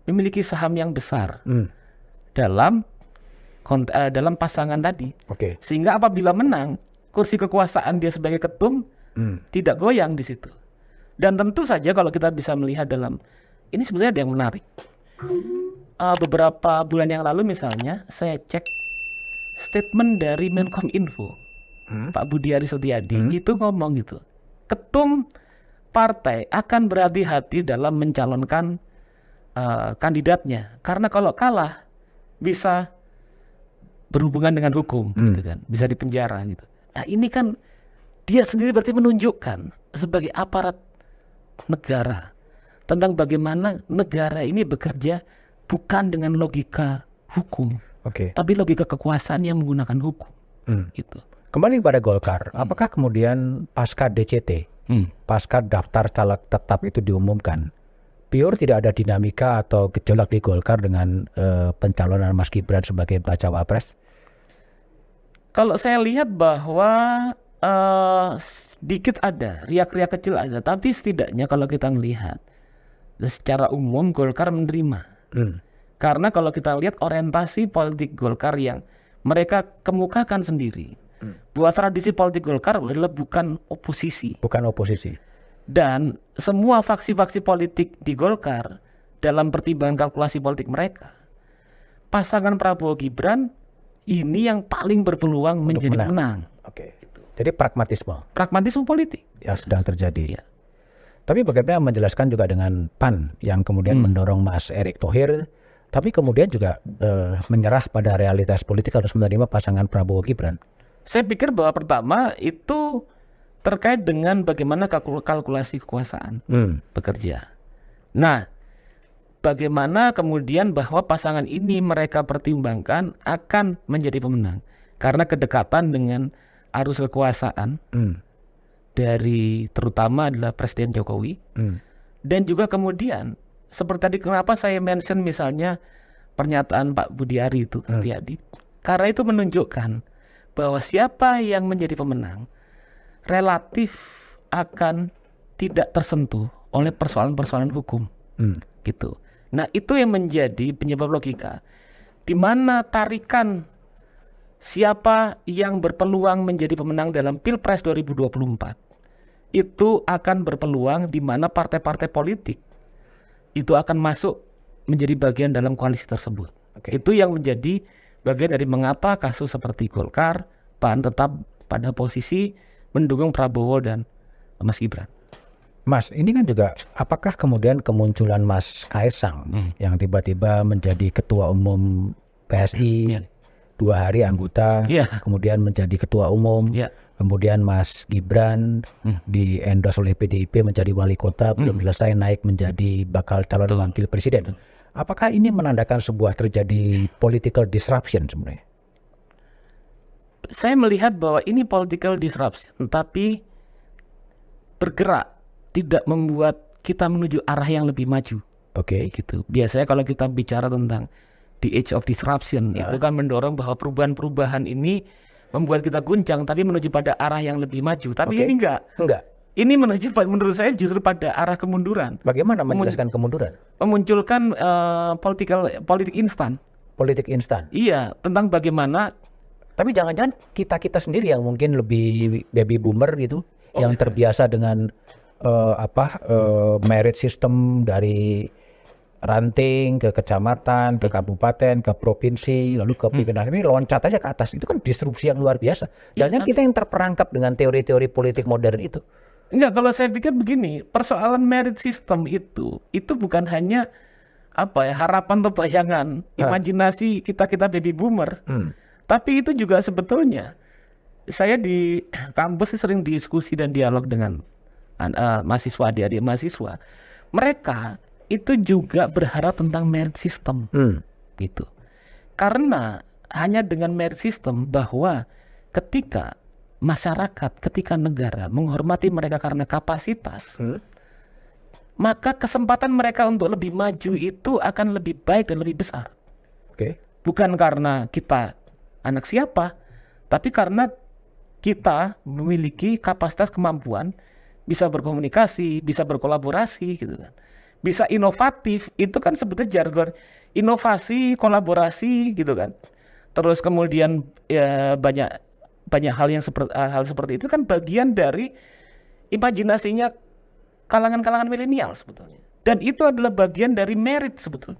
memiliki saham yang besar dalam pasangan tadi. Sehingga apabila menang, kursi kekuasaan dia sebagai ketum tidak goyang di situ. Dan tentu saja kalau kita bisa melihat dalam ini, sebenarnya ada yang menarik. Beberapa bulan yang lalu misalnya saya cek statement dari Menkominfo, Pak Budi Aris Setiadi, itu ngomong gitu, ketum partai akan berhati-hati dalam mencalonkan kandidatnya, karena kalau kalah bisa berhubungan dengan hukum, gitu kan, bisa dipenjara gitu. Nah, ini kan dia sendiri berarti menunjukkan sebagai aparat negara tentang bagaimana negara ini bekerja bukan dengan logika hukum, Oke. tapi logika kekuasaan yang menggunakan hukum. Gitu. Kembali pada Golkar, apakah kemudian pasca DCT, pasca daftar caleg tetap itu diumumkan, pure tidak ada dinamika atau gejolak di Golkar dengan pencalonan Mas Gibran sebagai bacawa pres? Kalau saya lihat bahwa sedikit ada, riak-riak kecil ada, tapi setidaknya kalau kita melihat secara umum Golkar menerima. Karena kalau kita lihat orientasi politik Golkar yang mereka kemukakan sendiri, bahwa tradisi politik Golkar adalah bukan oposisi. Bukan oposisi. Dan semua faksi-faksi politik di Golkar dalam pertimbangan kalkulasi politik mereka, pasangan Prabowo Gibran ini yang paling berpeluang Untuk menjadi menang. Oke. Jadi Pragmatisme politik yang sedang terjadi. Iya. Tapi bagaimana menjelaskan juga dengan PAN yang kemudian mendorong Mas Erick Thohir, tapi kemudian juga menyerah pada realitas politik harus menerima pasangan Prabowo Gibran? Saya pikir bahwa pertama itu terkait dengan bagaimana kalkulasi kekuasaan bekerja. Nah, bagaimana kemudian bahwa pasangan ini mereka pertimbangkan akan menjadi pemenang karena kedekatan dengan arus kekuasaan dari terutama adalah Presiden Jokowi dan juga kemudian seperti tadi kenapa saya mention misalnya pernyataan Pak Budiari itu Setiadi, karena itu menunjukkan bahwa siapa yang menjadi pemenang relatif akan tidak tersentuh oleh persoalan-persoalan hukum gitu. Nah itu yang menjadi penyebab logika di mana tarikan siapa yang berpeluang menjadi pemenang dalam Pilpres 2024 itu akan berpeluang di mana partai-partai politik itu akan masuk menjadi bagian dalam koalisi tersebut. Itu yang menjadi bagian dari mengapa kasus seperti Golkar, PAN tetap pada posisi mendukung Prabowo dan Mas Gibran. Mas, ini kan juga apakah kemudian kemunculan Mas Kaisang yang tiba-tiba menjadi ketua umum PSI, 2 hari anggota, kemudian menjadi ketua umum, kemudian Mas Gibran di endorse oleh PDIP menjadi wali kota, belum selesai naik menjadi bakal calon wakil presiden. Apakah ini menandakan sebuah terjadi political disruption sebenarnya? Saya melihat bahwa ini political disruption, tapi bergerak tidak membuat kita menuju arah yang lebih maju. Gitu. Biasanya kalau kita bicara tentang the age of disruption, itu kan mendorong bahwa perubahan-perubahan ini membuat kita guncang, tapi menuju pada arah yang lebih maju. Tapi ini enggak. Ini menuju menurut saya justru pada arah kemunduran. Bagaimana menjelaskan kemunduran? Memunculkan politik instan. Politik instan. Iya, tentang bagaimana. Tapi jangan-jangan kita sendiri yang mungkin lebih baby boomer gitu, yang terbiasa dengan merit system dari ranting ke kecamatan, ke kabupaten, ke provinsi, lalu ke pimpinan ini loncat aja ke atas. Itu kan disrupsi yang luar biasa. Jangan kita yang terperangkap dengan teori-teori politik modern itu. Enggak, kalau saya pikir begini, persoalan merit system itu bukan hanya harapan atau bayangan, imajinasi kita baby boomer. Tapi itu juga sebetulnya saya di kampus sering diskusi dan dialog dengan mahasiswa, adik-adik mahasiswa. Mereka itu juga berharap tentang merit system gitu. Karena hanya dengan merit system bahwa ketika masyarakat, ketika negara menghormati mereka karena kapasitas, maka kesempatan mereka untuk lebih maju itu akan lebih baik dan lebih besar. Bukan karena kita anak siapa, tapi karena kita memiliki kapasitas kemampuan bisa berkomunikasi, bisa berkolaborasi gitu kan. Bisa inovatif, itu kan sebetulnya jargon inovasi, kolaborasi gitu kan. Terus kemudian ya banyak hal seperti itu kan bagian dari imajinasinya kalangan-kalangan milenial sebetulnya. Dan itu adalah bagian dari merit sebetulnya.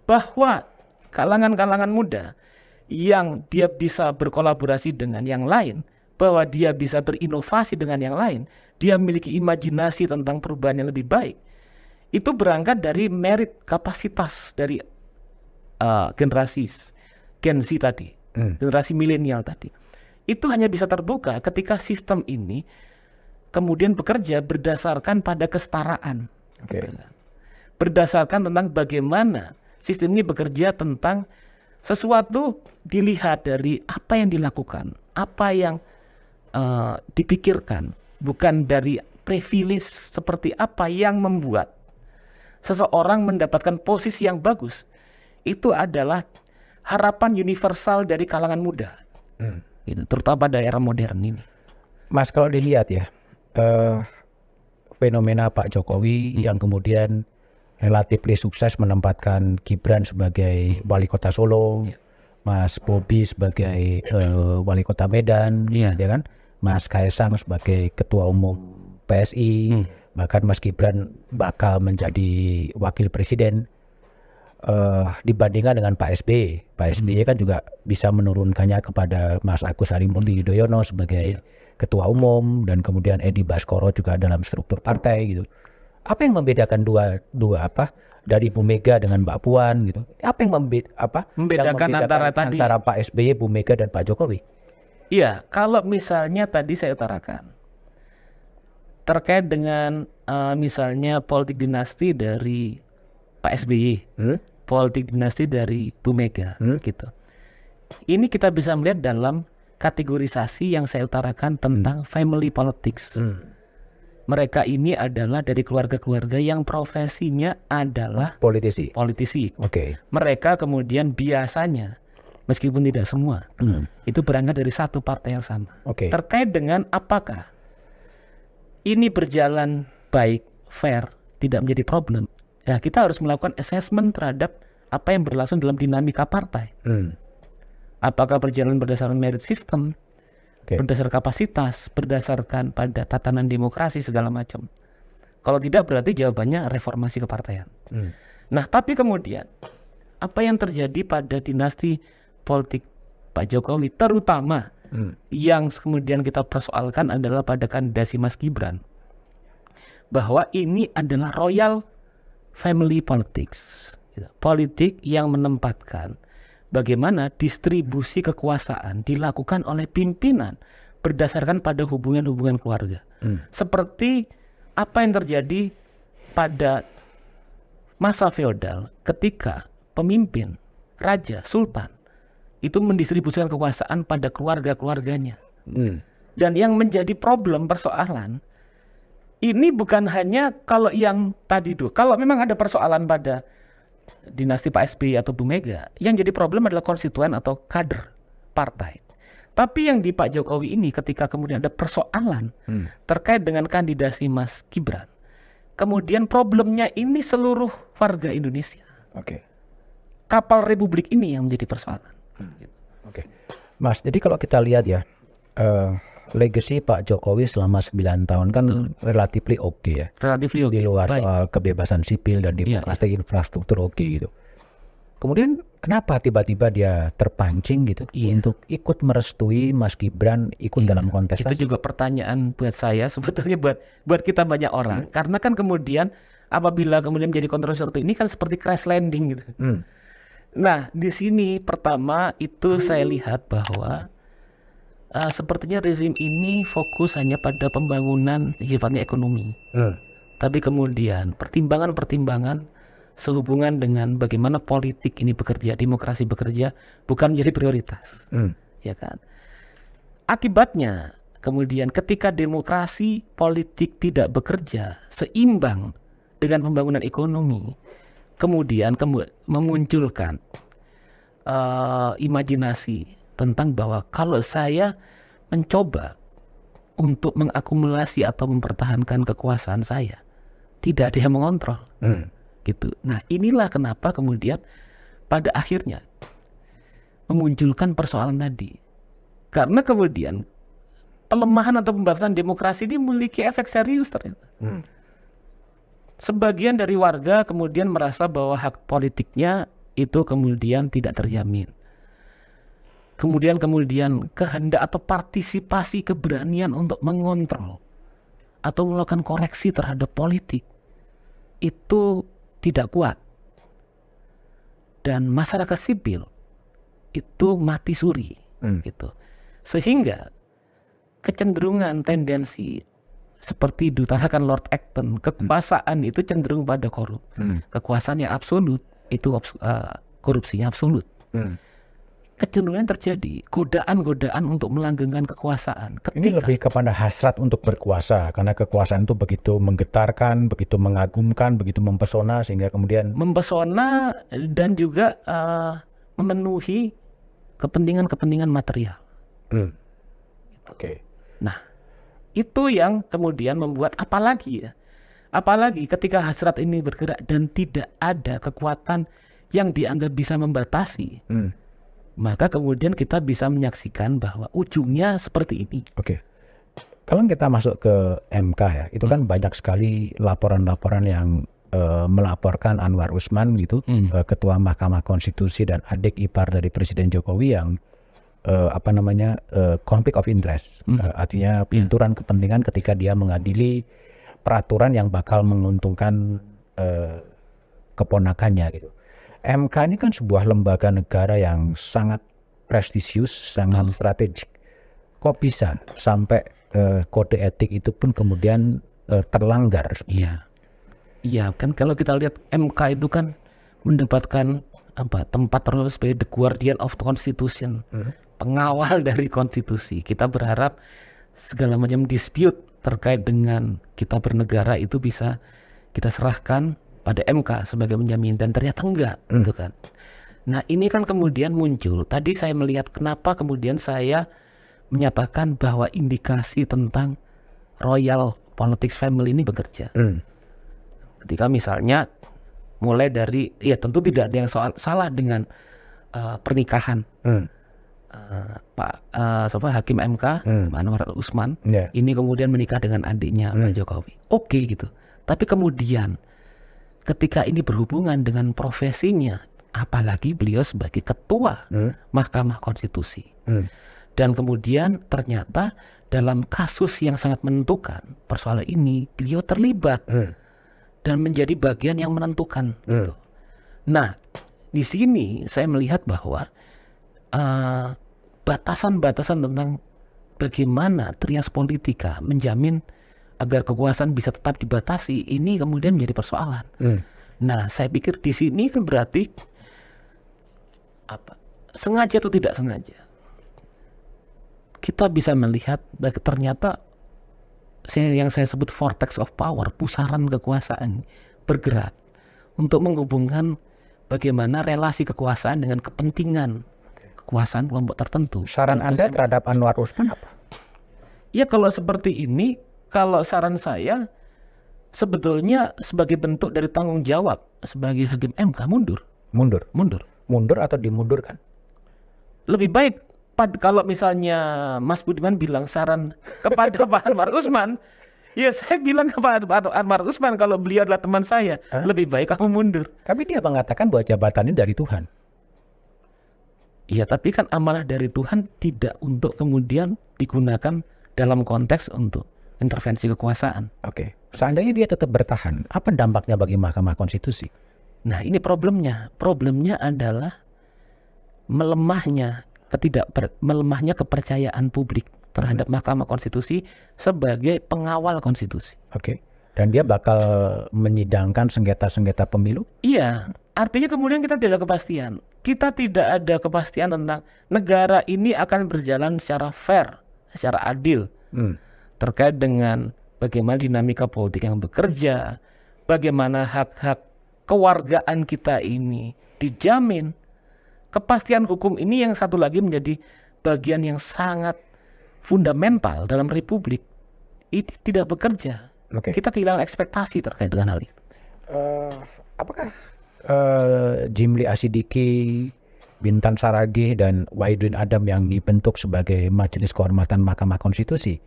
Bahwa kalangan-kalangan muda yang dia bisa berkolaborasi dengan yang lain, bahwa dia bisa berinovasi dengan yang lain, dia memiliki imajinasi tentang perubahan yang lebih baik. Itu berangkat dari merit kapasitas dari generasi Gen Z tadi, generasi milenial tadi. Itu hanya bisa terbuka ketika sistem ini kemudian bekerja berdasarkan pada kesetaraan. Oke. Berdasarkan tentang bagaimana sistem ini bekerja, tentang sesuatu dilihat dari apa yang dilakukan, apa yang dipikirkan, bukan dari privilege seperti apa yang membuat seseorang mendapatkan posisi yang bagus. Itu adalah harapan universal dari kalangan muda, gitu, terutama pada era modern ini. Mas, kalau dilihat ya, fenomena Pak Jokowi yang kemudian relatif sukses menempatkan Gibran sebagai wali kota Solo, Mas Bobi sebagai wali kota Medan, Iya. ya kan? Mas Kaisang sebagai ketua umum PSI, bahkan Mas Gibran bakal menjadi wakil presiden. Dibandingkan dengan Pak SBY. Pak SBY kan juga bisa menurunkannya kepada Mas Agus Harimurti Yudhoyono sebagai ketua umum, dan kemudian Edi Baskoro juga dalam struktur partai gitu. Apa yang membedakan dua apa dari Bu Mega dengan Mbak Puan gitu? Apa yang Membedakan antara tadi. antara Pak SBY, Bu Mega dan Pak Jokowi? Iya, kalau misalnya tadi saya utarakan terkait dengan misalnya politik dinasti dari Pak SBY, politik dinasti dari Bu Mega, gitu. Ini kita bisa melihat dalam kategorisasi yang saya utarakan tentang family politics. Mereka ini adalah dari keluarga-keluarga yang profesinya adalah Politisi. politisi. Oke. Mereka kemudian biasanya, meskipun tidak semua, itu berangkat dari satu partai yang sama. Oke. Terkait dengan apakah ini berjalan baik, fair, tidak menjadi problem, ya kita harus melakukan assessment terhadap apa yang berlangsung dalam dinamika partai. Apakah berjalan berdasarkan merit system, berdasarkan kapasitas, berdasarkan pada tatanan demokrasi segala macam. Kalau tidak, berarti jawabannya reformasi kepartaian. Nah, tapi kemudian apa yang terjadi pada dinasti politik Pak Jokowi, terutama yang kemudian kita persoalkan adalah pada kandidasi Mas Gibran, bahwa ini adalah royal family politics, politik yang menempatkan bagaimana distribusi kekuasaan dilakukan oleh pimpinan berdasarkan pada hubungan-hubungan keluarga. Seperti apa yang terjadi pada masa feodal ketika pemimpin, raja, sultan itu mendistribusikan kekuasaan pada keluarga-keluarganya. Dan yang menjadi problem, persoalan, ini bukan hanya kalau yang tadi itu. Kalau memang ada persoalan pada dinasti Pak SBY atau Bu Mega, yang jadi problem adalah konstituen atau kader partai. Tapi yang di Pak Jokowi ini, ketika kemudian ada persoalan terkait dengan kandidasi Mas Gibran, kemudian problemnya ini seluruh warga Indonesia. Kapal Republik ini yang menjadi persoalan. Mas, jadi kalau kita lihat ya, legacy Pak Jokowi selama 9 tahun kan relatif oke ya. Relatif oke. Di luar Baik. soal kebebasan sipil dan demokrasi, infrastruktur oke gitu. Kemudian kenapa tiba-tiba dia terpancing gitu untuk ikut merestui Mas Gibran ikut dalam kontestasi? Itu juga pertanyaan buat saya, sebetulnya buat kita banyak orang. Karena kan kemudian apabila kemudian menjadi kontroversi seperti ini kan seperti crash landing gitu. Nah, di sini pertama itu saya lihat bahwa sepertinya rezim ini fokus hanya pada pembangunan sifatnya ekonomi. Tapi kemudian pertimbangan-pertimbangan sehubungan dengan bagaimana politik ini bekerja, demokrasi bekerja, bukan menjadi prioritas. Ya kan? Akibatnya kemudian ketika demokrasi politik tidak bekerja seimbang dengan pembangunan ekonomi, kemudian memunculkan imajinasi tentang bahwa kalau saya mencoba untuk mengakumulasi atau mempertahankan kekuasaan saya, tidak ada yang mengontrol. Gitu. Nah, inilah kenapa kemudian pada akhirnya memunculkan persoalan tadi. Karena kemudian pelemahan atau pembatasan demokrasi ini memiliki efek serius ternyata. Sebagian dari warga kemudian merasa bahwa hak politiknya itu kemudian tidak terjamin. Kemudian kehendak atau partisipasi keberanian untuk mengontrol atau melakukan koreksi terhadap politik itu tidak kuat. Dan masyarakat sipil itu mati suri gitu. Sehingga kecenderungan tendensi seperti diutarakan Lord Acton, kekuasaan itu cenderung pada korup. Kekuasaan yang absolut itu korupsinya absolut. Kecenderungan terjadi godaan-godaan untuk melanggengkan kekuasaan. Ini lebih kepada hasrat untuk berkuasa, karena kekuasaan itu begitu menggetarkan, begitu mengagumkan, begitu mempesona, sehingga kemudian mempesona dan juga memenuhi kepentingan-kepentingan material. Oke. Nah, itu yang kemudian membuat apalagi ketika hasrat ini bergerak dan tidak ada kekuatan yang dianggap bisa membatasi, maka kemudian kita bisa menyaksikan bahwa ujungnya seperti ini. Oke. Kalau kita masuk ke MK ya, itu kan banyak sekali laporan-laporan yang melaporkan Anwar Usman gitu, Ketua Mahkamah Konstitusi dan adik ipar dari Presiden Jokowi yang conflict of interest, artinya benturan kepentingan ketika dia mengadili peraturan yang bakal menguntungkan keponakannya gitu. MK ini kan sebuah lembaga negara yang sangat prestisius, sangat strategik. Kok bisa sampai kode etik itu pun kemudian terlanggar? Iya, kan kalau kita lihat MK itu kan mendapatkan tempat terus sebagai the guardian of the constitution, pengawal dari konstitusi. Kita berharap segala macam dispute terkait dengan kita bernegara itu bisa kita serahkan pada MK sebagai penjamin, dan ternyata enggak, gitu kan. Nah, ini kan kemudian muncul. Tadi saya melihat kenapa kemudian saya menyatakan bahwa indikasi tentang royal politics family ini bekerja. Ketika misalnya mulai dari, ya tentu tidak ada yang salah dengan pernikahan Hakim MK Anwar Usman, ini kemudian menikah dengan adiknya Pak Jokowi. Oke gitu. Tapi kemudian ketika ini berhubungan dengan profesinya, apalagi beliau sebagai ketua Mahkamah Konstitusi, dan kemudian ternyata dalam kasus yang sangat menentukan persoalan ini beliau terlibat dan menjadi bagian yang menentukan. Gitu. Nah, di sini saya melihat bahwa batasan-batasan tentang bagaimana trias politika menjamin agar kekuasaan bisa tetap dibatasi, ini kemudian menjadi persoalan. Nah, saya pikir di sini kan berarti sengaja atau tidak sengaja kita bisa melihat ternyata yang saya sebut vortex of power, pusaran kekuasaan bergerak untuk menghubungkan bagaimana relasi kekuasaan dengan kepentingan kekuasaan kelompok tertentu. Saran Anda terhadap Anwar Usman apa? Ya, kalau seperti ini, kalau saran saya sebetulnya sebagai bentuk dari tanggung jawab sebagai hakim MK mundur atau dimundurkan? Lebih baik kalau misalnya Mas Budiman bilang saran kepada Pak Anwar Usman, ya saya bilang kepada Pak Anwar Usman, kalau beliau adalah teman saya, lebih baik kamu mundur. Tapi dia mengatakan bahwa jabatan ini dari Tuhan. Iya, tapi kan amanah dari Tuhan tidak untuk kemudian digunakan dalam konteks untuk intervensi kekuasaan. Oke. Seandainya dia tetap bertahan, apa dampaknya bagi Mahkamah Konstitusi? Nah, ini problemnya. Problemnya adalah melemahnya kepercayaan publik terhadap Mahkamah Konstitusi sebagai pengawal konstitusi. Oke. Dan dia bakal menyidangkan sengketa-sengketa pemilu? Iya. Artinya kemudian kita tidak ada kepastian. Kita tidak ada kepastian tentang negara ini akan berjalan secara fair, secara adil. Terkait dengan bagaimana dinamika politik yang bekerja, bagaimana hak-hak kewargaan kita ini dijamin. Kepastian hukum ini yang satu lagi menjadi bagian yang sangat fundamental dalam republik. Ini tidak bekerja. Kita kehilangan ekspektasi terkait dengan hal itu. Apakah Jimli Asidiki, Bintan Saragih, dan Wahidudin Adam yang dibentuk sebagai Majelis Kehormatan Mahkamah Konstitusi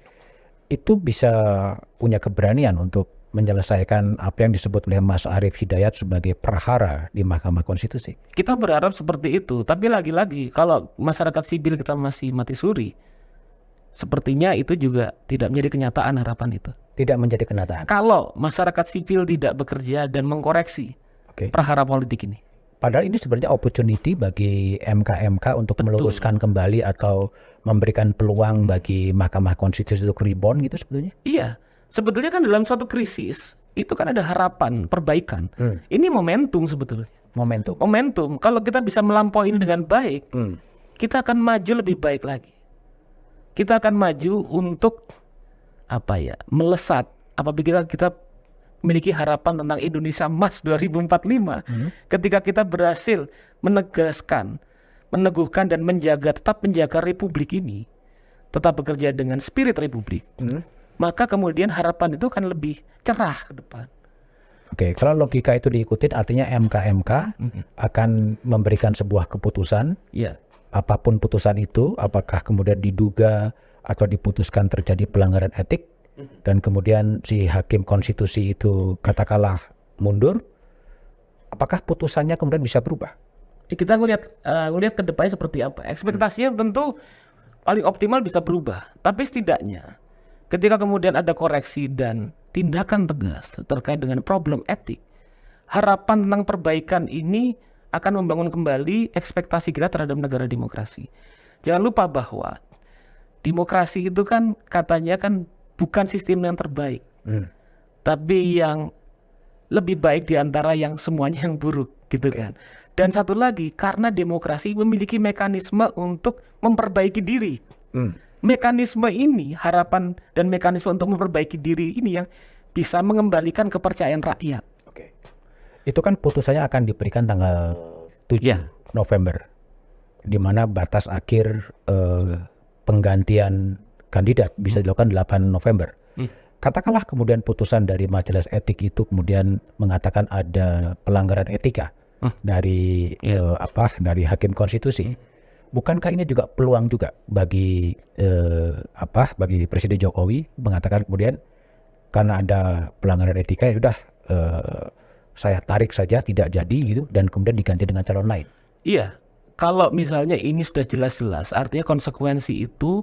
itu bisa punya keberanian untuk menyelesaikan apa yang disebut oleh Mas Arief Hidayat sebagai prahara di Mahkamah Konstitusi? Kita berharap seperti itu, tapi lagi-lagi kalau masyarakat sipil kita masih mati suri, sepertinya itu juga tidak menjadi kenyataan harapan itu. Tidak menjadi kenyataan. Kalau masyarakat sipil tidak bekerja dan mengkoreksi prahara politik ini. Padahal ini sebenarnya opportunity bagi MK-MK untuk meluruskan kembali atau memberikan peluang bagi Mahkamah Konstitusi untuk reborn gitu sebetulnya. Iya, Sebetulnya kan dalam suatu krisis itu kan ada harapan perbaikan. Ini momentum sebetulnya. Momentum. Kalau kita bisa melampaui ini dengan baik, kita akan maju lebih baik lagi. Kita akan maju untuk melesat. Apabila kita memiliki harapan tentang Indonesia Emas 2045, ketika kita berhasil meneguhkan dan tetap menjaga Republik ini, tetap bekerja dengan spirit Republik, maka kemudian harapan itu akan lebih cerah ke depan. Oke, kalau logika itu diikutin, artinya MK akan memberikan sebuah keputusan. Iya. Apapun putusan itu, apakah kemudian diduga atau diputuskan terjadi pelanggaran etik, dan kemudian si hakim konstitusi itu katakanlah mundur, apakah putusannya kemudian bisa berubah? Kita ngelihat ke depannya seperti apa. Ekspektasinya tentu paling optimal bisa berubah, tapi setidaknya ketika kemudian ada koreksi dan tindakan tegas terkait dengan problem etik, harapan tentang perbaikan ini akan membangun kembali ekspektasi kita terhadap negara demokrasi. Jangan lupa bahwa demokrasi itu kan katanya kan bukan sistem yang terbaik, tapi yang lebih baik di antara yang semuanya yang buruk, gitu kan. Dan satu lagi, karena demokrasi memiliki mekanisme untuk memperbaiki diri. Mekanisme ini, harapan dan mekanisme untuk memperbaiki diri ini yang bisa mengembalikan kepercayaan rakyat. Oke. Itu kan putusannya akan diberikan tanggal 7 November, di mana batas akhir penggantian kandidat bisa dilakukan 8 November. Katakanlah kemudian putusan dari majelis etik itu kemudian mengatakan ada pelanggaran etika dari dari hakim konstitusi. Bukankah ini juga peluang juga bagi bagi Presiden Jokowi mengatakan kemudian karena ada pelanggaran etika ya sudah saya tarik saja, tidak jadi gitu, dan kemudian diganti dengan calon lain. Iya, kalau misalnya ini sudah jelas-jelas, artinya konsekuensi itu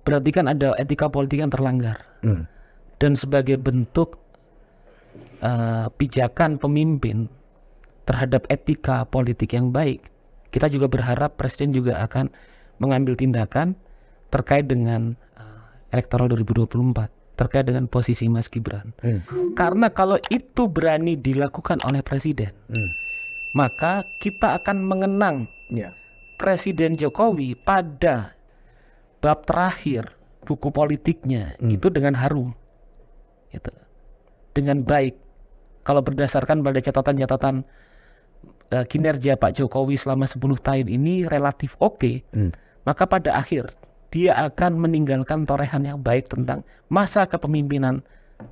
berarti kan ada etika politik yang terlanggar. Dan sebagai bentuk pijakan pemimpin terhadap etika politik yang baik, kita juga berharap Presiden juga akan mengambil tindakan terkait dengan elektoral 2024, terkait dengan posisi Mas Gibran. Karena kalau itu berani dilakukan oleh Presiden, maka kita akan mengenang Presiden Jokowi pada bab terakhir buku politiknya itu dengan harum, gitu, dengan baik. Kalau berdasarkan pada catatan-catatan kinerja Pak Jokowi selama 10 tahun ini relatif oke, maka pada akhir dia akan meninggalkan torehan yang baik tentang masa kepemimpinan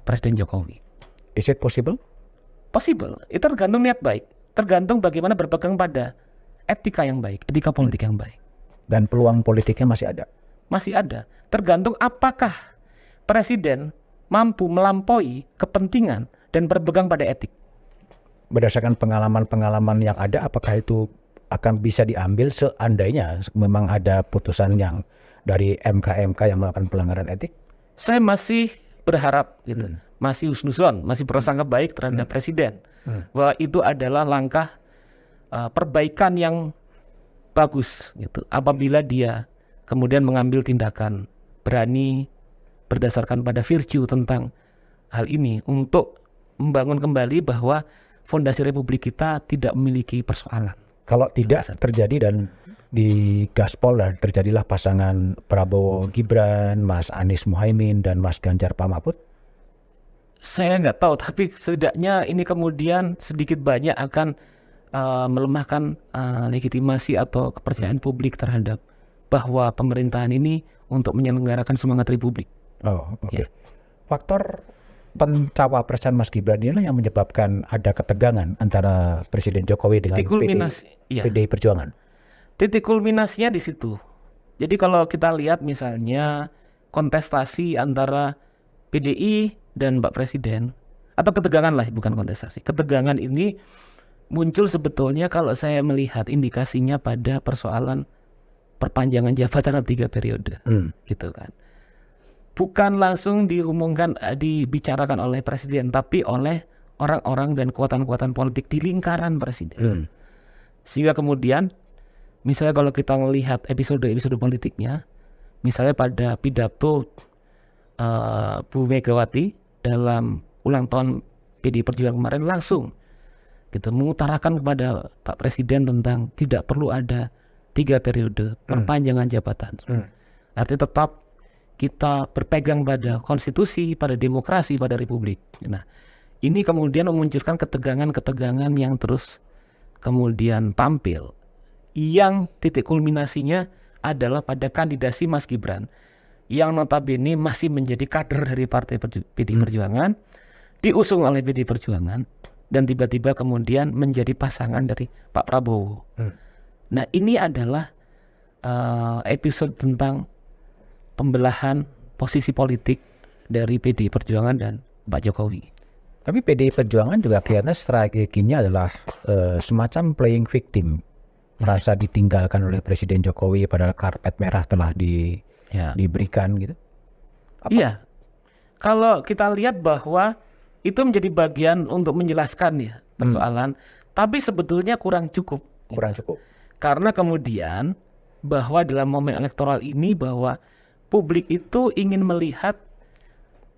Presiden Jokowi. Is it possible? Possible. Itu tergantung niat baik, tergantung bagaimana berpegang pada etika yang baik, etika politik yang baik. Dan peluang politiknya masih ada? Masih ada. Tergantung apakah Presiden mampu melampaui kepentingan dan berpegang pada etik. Berdasarkan pengalaman-pengalaman yang ada, apakah itu akan bisa diambil seandainya memang ada putusan yang dari MK yang melakukan pelanggaran etik? Saya masih berharap, gitu, masih husnuzon, masih prasangka baik terhadap Presiden, bahwa itu adalah langkah perbaikan yang bagus, gitu. Apabila dia kemudian mengambil tindakan berani berdasarkan pada virtue tentang hal ini untuk membangun kembali bahwa fondasi Republik kita tidak memiliki persoalan. Kalau tidak terjadi dan di gaspol dan terjadilah pasangan Prabowo Gibran, Mas Anies Muhaimin dan Mas Ganjar Pak Mahfud? Saya nggak tahu, tapi setidaknya ini kemudian sedikit banyak akan melemahkan legitimasi atau kepercayaan publik terhadap bahwa pemerintahan ini untuk menyelenggarakan semangat Republik. Oh, oke. Faktor pencawapresan Mas Gibran inilah yang menyebabkan ada ketegangan antara Presiden Jokowi dengan PDI Perjuangan. Titik kulminasinya di situ. Jadi kalau kita lihat misalnya kontestasi antara PDI dan Pak Presiden, atau ketegangan lah, bukan kontestasi. Ketegangan ini muncul sebetulnya kalau saya melihat indikasinya pada persoalan perpanjangan jabatan 3 periode, gitu kan. Bukan langsung diumumkan, dibicarakan oleh Presiden, tapi oleh orang-orang dan kekuatan-kekuatan politik di lingkaran Presiden. Sehingga kemudian, misalnya kalau kita melihat episode politiknya, misalnya pada pidato Bu Megawati dalam ulang tahun PDI Perjuangan kemarin langsung gitu mengutarakan kepada Pak Presiden tentang tidak perlu ada 3 periode perpanjangan jabatan. Artinya tetap kita berpegang pada konstitusi, pada demokrasi, pada republik. Nah, ini kemudian memunculkan ketegangan-ketegangan yang terus kemudian tampil, yang titik kulminasinya adalah pada kandidasi Mas Gibran yang notabene masih menjadi kader dari Partai PDI Perjuangan, diusung oleh PDI Perjuangan, dan tiba-tiba kemudian menjadi pasangan dari Pak Prabowo. Nah, ini adalah episode tentang pembelahan posisi politik dari PDI Perjuangan dan Pak Jokowi. Tapi PDI Perjuangan juga kelihatannya strateginya adalah semacam playing victim, merasa ditinggalkan oleh Presiden Jokowi padahal karpet merah telah diberikan gitu. Iya, kalau kita lihat bahwa itu menjadi bagian untuk menjelaskan ya persoalan, tapi sebetulnya kurang cukup. Karena kemudian bahwa dalam momen elektoral ini bahwa publik itu ingin melihat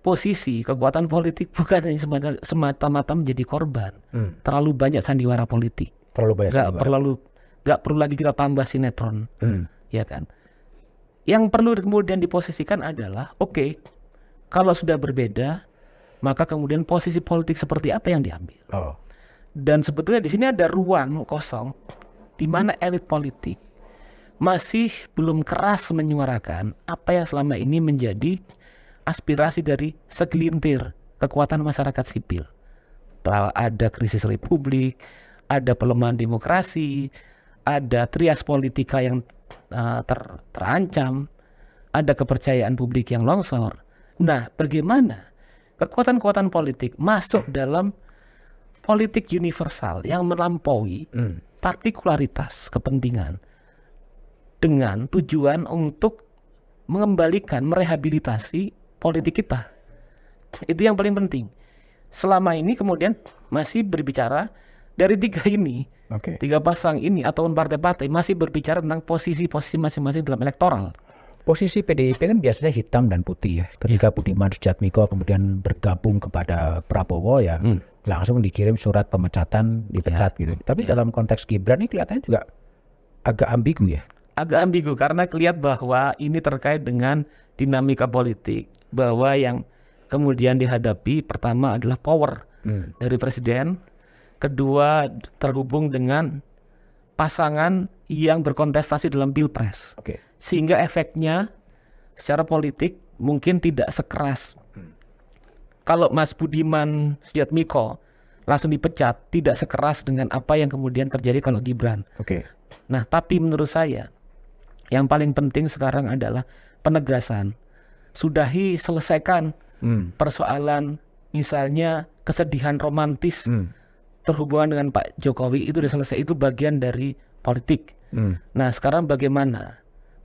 posisi kekuatan politik bukan hanya semata-mata menjadi korban. Terlalu banyak sandiwara politik. Nggak perlu lagi kita tambah sinetron, ya kan? Yang perlu kemudian diposisikan adalah oke, kalau sudah berbeda, maka kemudian posisi politik seperti apa yang diambil. Dan sebetulnya di sini ada ruang kosong di mana elit politik masih belum keras menyuarakan apa yang selama ini menjadi aspirasi dari segelintir kekuatan masyarakat sipil. Ada krisis republik, ada pelemahan demokrasi, ada trias politika yang terancam, ada kepercayaan publik yang longsor. Nah, bagaimana kekuatan-kekuatan politik masuk dalam politik universal yang melampaui partikularitas kepentingan dengan tujuan untuk mengembalikan, merehabilitasi politik kita. Itu yang paling penting. Selama ini kemudian masih berbicara dari 3 ini, 3 pasang ini ataupun partai-partai masih berbicara tentang posisi-posisi masing-masing dalam elektoral. Posisi PDIP kan biasanya hitam dan putih ya. Ketika Budiman Sujatmiko kemudian bergabung kepada Prabowo ya, langsung dikirim surat pemecatan, dipecat gitu. Tapi dalam konteks Gibran ini kelihatannya juga agak ambigu ya. Agak ambigu karena kelihatan bahwa ini terkait dengan dinamika politik, bahwa yang kemudian dihadapi pertama adalah power dari presiden, kedua terhubung dengan pasangan yang berkontestasi dalam pilpres. Sehingga efeknya secara politik mungkin tidak sekeras. Kalau Mas Budiman Sujatmiko langsung dipecat, tidak sekeras dengan apa yang kemudian terjadi kalau Gibran. Nah, tapi menurut saya yang paling penting sekarang adalah penegasan. Sudahi, selesaikan persoalan misalnya kesedihan romantis terhubungan dengan Pak Jokowi itu sudah selesai, itu bagian dari politik. Nah, sekarang bagaimana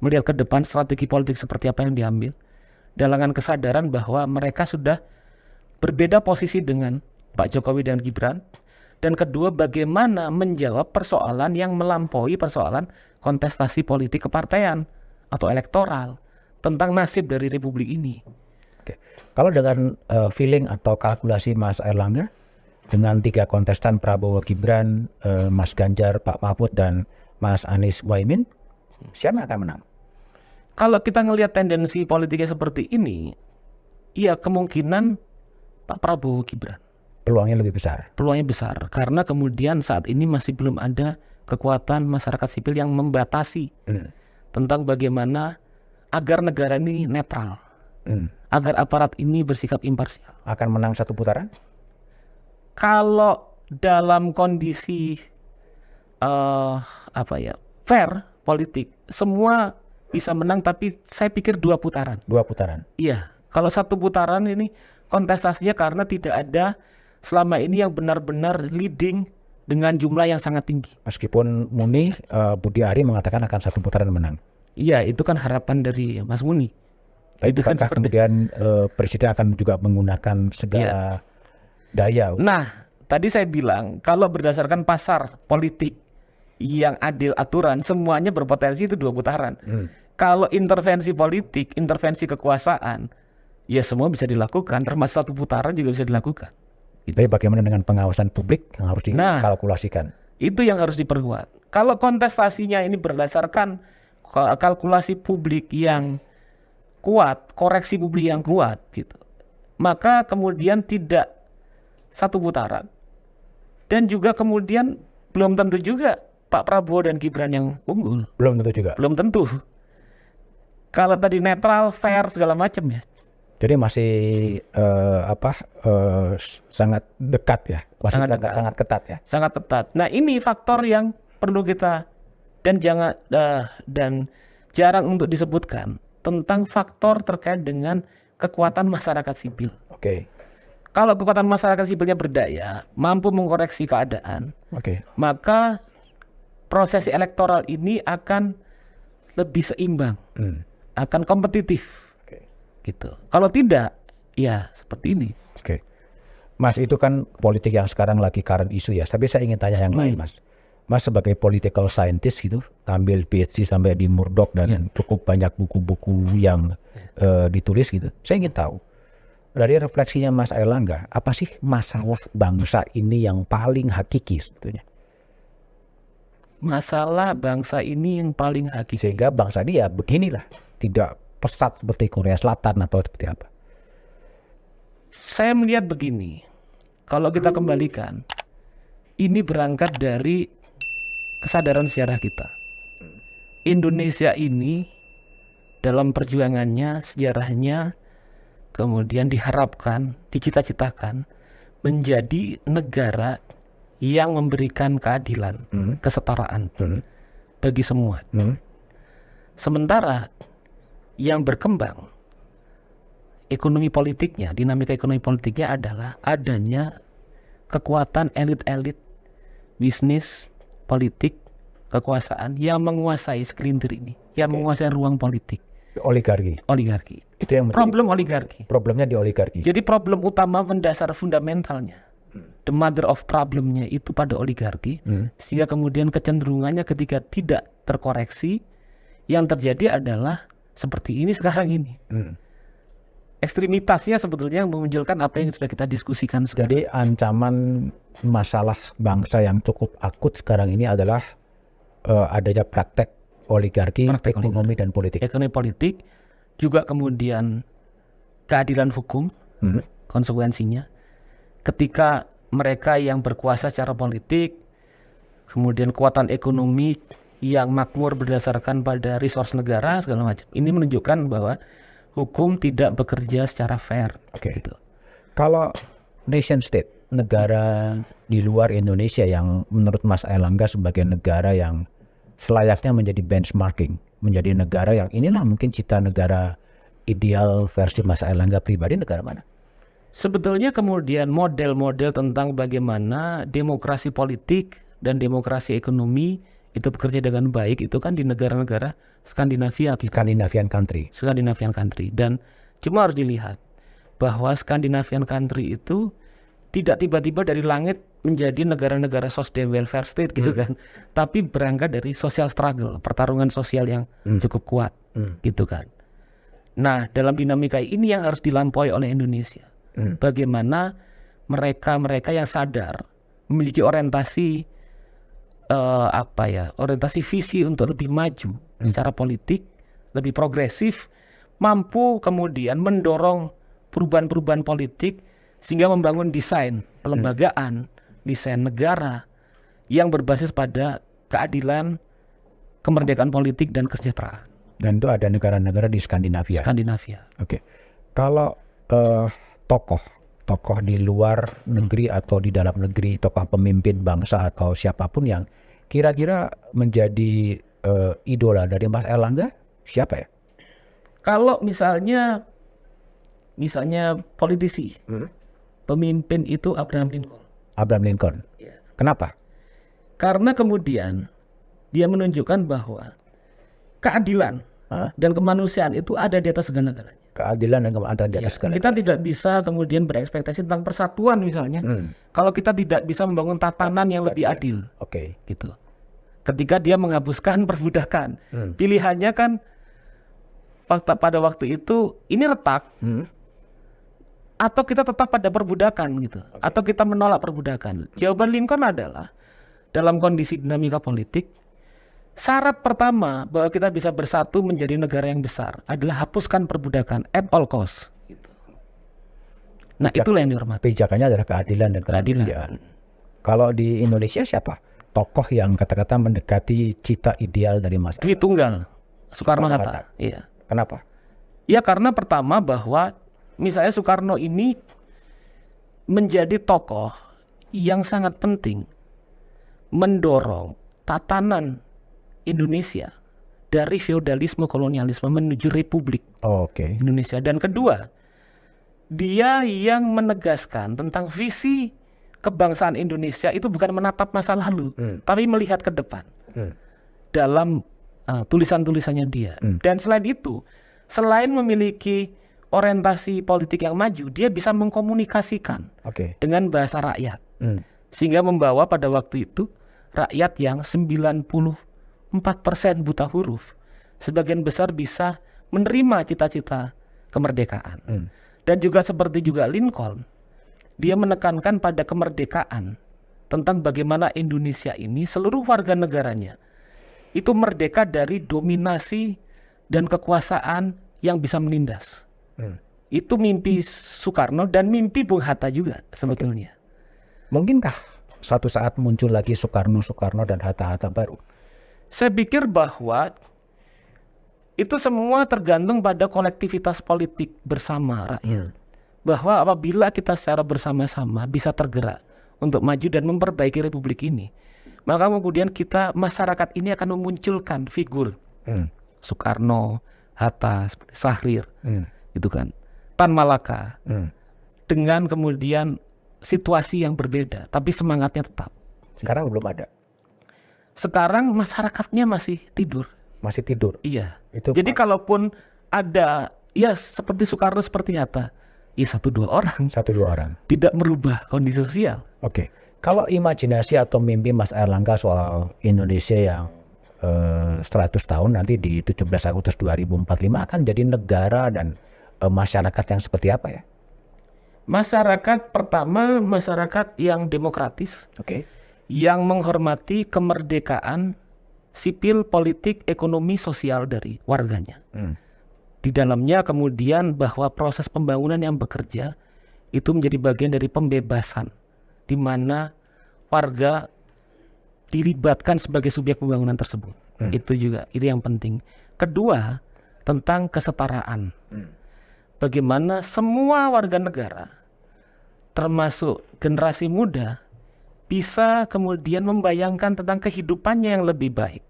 melihat ke depan strategi politik seperti apa yang diambil dengan kesadaran bahwa mereka sudah berbeda posisi dengan Pak Jokowi dan Gibran, dan kedua bagaimana menjawab persoalan yang melampaui persoalan kontestasi politik kepartean atau elektoral tentang nasib dari republik ini. Kalau dengan feeling atau kalkulasi Mas Airlangga dengan 3 kontestan Prabowo Gibran, Mas Ganjar, Pak Mahfud dan Mas Anies Muhaimin, siapa yang akan menang? Kalau kita ngelihat tendensi politiknya seperti ini, ya kemungkinan Pak Prabowo Gibran. Peluangnya lebih besar. Peluangnya besar karena kemudian saat ini masih belum ada kekuatan masyarakat sipil yang membatasi tentang bagaimana agar negara ini netral, agar aparat ini bersikap imparsial. Akan menang 1 putaran? Kalau dalam kondisi fair politik, semua bisa menang, tapi saya pikir 2 putaran. 2 putaran. Iya, kalau 1 putaran ini kontestasinya karena tidak ada selama ini yang benar-benar leading dengan jumlah yang sangat tinggi. Meskipun Muni, Budi Ari mengatakan akan 1 putaran menang. Iya, itu kan harapan dari Mas Muni. Itu kan kemudian Presiden akan juga menggunakan segala daya. Nah, tadi saya bilang kalau berdasarkan pasar politik yang adil aturan, semuanya berpotensi itu 2 putaran. Kalau intervensi politik, intervensi kekuasaan, ya semua bisa dilakukan, termasuk satu putaran juga bisa dilakukan. Tapi bagaimana dengan pengawasan publik yang harus Nah. dikalkulasikan? Itu yang harus diperkuat. Kalau kontestasinya ini berdasarkan kalkulasi publik yang kuat, koreksi publik yang kuat, gitu, maka kemudian tidak satu putaran. Dan juga kemudian belum tentu juga Pak Prabowo dan Gibran yang unggul. Belum tentu juga. Belum tentu. Kalau tadi netral, fair, segala macam ya. Jadi masih sangat dekat ya, masih Sangat sangat ketat ya. Sangat ketat. Nah, ini faktor yang perlu kita dan jarang untuk disebutkan tentang faktor terkait dengan kekuatan masyarakat sipil. Oke. Kalau kekuatan masyarakat sipilnya berdaya, mampu mengkoreksi keadaan, Oke. maka proses elektoral ini akan lebih seimbang, akan kompetitif, Oke. gitu. Kalau tidak, ya seperti ini. Oke. Mas, itu kan politik yang sekarang lagi current isu ya. Tapi saya ingin tanya yang lain, Mas. Mas sebagai political scientist gitu, ambil PhD sampai di Murdoch dan cukup banyak buku-buku yang ditulis gitu. Saya ingin tahu dari refleksinya Mas Airlangga, apa sih masalah bangsa ini yang paling hakiki sebetulnya? Masalah bangsa ini yang paling hakiki. Sehingga bangsa ini ya beginilah, tidak pesat seperti Korea Selatan atau seperti apa? Saya melihat begini, kalau kita kembalikan, ini berangkat dari kesadaran sejarah kita. Indonesia ini dalam perjuangannya, sejarahnya, kemudian diharapkan, dicita-citakan menjadi negara yang memberikan keadilan, kesetaraan bagi semua. Sementara yang berkembang ekonomi politiknya, dinamika ekonomi politiknya adalah adanya kekuatan elit-elit bisnis, politik, kekuasaan yang menguasai segelintir ini, yang menguasai ruang politik. Oligarki. Itu yang Problem oligarki. problemnya di oligarki. Jadi problem utama mendasar fundamentalnya, the mother of problemnya itu pada oligarki, sehingga kemudian kecenderungannya ketika tidak terkoreksi, yang terjadi adalah seperti ini sekarang ini. Ekstremitasnya sebetulnya memunculkan apa yang sudah kita diskusikan sekarang. Jadi ancaman masalah bangsa yang cukup akut sekarang ini adalah adanya praktek oligarki, ekonomi dan politik. Ekonomi politik, juga kemudian keadilan hukum, konsekuensinya. Ketika mereka yang berkuasa secara politik, kemudian kekuatan ekonomi yang makmur berdasarkan pada resource negara, segala macam. Ini menunjukkan bahwa hukum tidak bekerja secara fair. Oke. Gitu. Kalau nation state, negara di luar Indonesia yang menurut Mas Airlangga sebagai negara yang selayaknya menjadi benchmarking, menjadi negara yang inilah mungkin cita negara ideal versi Mas Airlangga pribadi, negara mana? Sebetulnya kemudian model-model tentang bagaimana demokrasi politik dan demokrasi ekonomi itu bekerja dengan baik itu kan di negara-negara Skandinavia, Scandinavian country. Scandinavian country. Dan cuma harus dilihat bahwa Scandinavian country itu tidak tiba-tiba dari langit menjadi negara-negara social welfare state gitu kan, tapi berangkat dari social struggle, pertarungan sosial yang cukup kuat gitu kan. Nah, dalam dinamika ini yang harus dilampaui oleh Indonesia. Bagaimana mereka yang sadar memiliki orientasi orientasi visi untuk lebih maju secara politik, lebih progresif, mampu kemudian mendorong perubahan-perubahan politik sehingga membangun desain pelembagaan, desain negara yang berbasis pada keadilan, kemerdekaan politik dan kesejahteraan. Dan itu ada negara-negara di Skandinavia. Oke. Kalau tokoh di luar negeri atau di dalam negeri, tokoh pemimpin bangsa atau siapapun yang kira-kira menjadi idola dari Mas Airlangga, siapa ya? Kalau misalnya politisi, pemimpin itu Abraham Lincoln. Abraham Lincoln. Ya. Kenapa? Karena kemudian dia menunjukkan bahwa keadilan dan kemanusiaan itu ada di atas segala-galanya. Keadilan dan ada di atas segala. Kita tidak bisa kemudian berekspektasi tentang persatuan misalnya, kalau kita tidak bisa membangun tatanan yang lebih adil. Oke. Gitu. Ketika dia menghapuskan perbudakan, pilihannya kan pada waktu itu ini retak, atau kita tetap pada perbudakan gitu, atau kita menolak perbudakan. Jawaban Lincoln adalah dalam kondisi dinamika politik, syarat pertama bahwa kita bisa bersatu menjadi negara yang besar adalah hapuskan perbudakan at all cost. Gitu. Nah, itulah yang dihormati. Pijakannya adalah keadilan dan kemanusiaan. Kalau di Indonesia siapa tokoh yang kata-kata mendekati cita ideal dari Mas? Dwi Tunggal, Soekarno-Hatta. Soekarno-Hatta. Iya. Kenapa? Ya karena pertama bahwa misalnya Soekarno ini menjadi tokoh yang sangat penting mendorong tatanan Indonesia dari feodalisme kolonialisme menuju republik Oke. Indonesia. Dan kedua, dia yang menegaskan tentang visi kebangsaan Indonesia itu bukan menatap masa lalu, tapi melihat ke depan dalam tulisan-tulisannya dia. Dan selain itu, selain memiliki orientasi politik yang maju, dia bisa mengkomunikasikan dengan bahasa rakyat. Sehingga membawa pada waktu itu rakyat yang 94% buta huruf, sebagian besar bisa menerima cita-cita kemerdekaan. Dan juga seperti juga Lincoln, dia menekankan pada kemerdekaan, tentang bagaimana Indonesia ini seluruh warga negaranya itu merdeka dari dominasi dan kekuasaan yang bisa menindas. Itu mimpi Soekarno dan mimpi Bung Hatta juga sebetulnya. Mungkinkah suatu saat muncul lagi Soekarno dan Hatta baru? Saya pikir bahwa itu semua tergantung pada kolektivitas politik bersama rakyat. Bahwa apabila kita secara bersama-sama bisa tergerak untuk maju dan memperbaiki republik ini, maka kemudian kita, masyarakat ini akan memunculkan figur Soekarno, Hatta, Syahrir, gitu kan, Tan Malaka, dengan kemudian situasi yang berbeda, tapi semangatnya tetap. Sekarang belum ada. Sekarang masyarakatnya masih tidur. Masih tidur. Iya. Jadi kalaupun ada, ya seperti Soekarno, seperti Hatta, ya 1-2 orang. 1-2 orang. Tidak merubah kondisi sosial. Oke. Kalau imajinasi atau mimpi Mas Airlangga soal Indonesia yang 100 tahun nanti di 17 Agustus 2045 akan jadi negara dan masyarakat yang seperti apa ya? Masyarakat pertama, masyarakat yang demokratis, yang menghormati kemerdekaan sipil, politik, ekonomi, sosial dari warganya. Di dalamnya kemudian bahwa proses pembangunan yang bekerja itu menjadi bagian dari pembebasan, di mana warga dilibatkan sebagai subjek pembangunan tersebut. Itu yang penting. Kedua, tentang kesetaraan. Bagaimana semua warga negara, termasuk generasi muda, bisa kemudian membayangkan tentang kehidupannya yang lebih baik.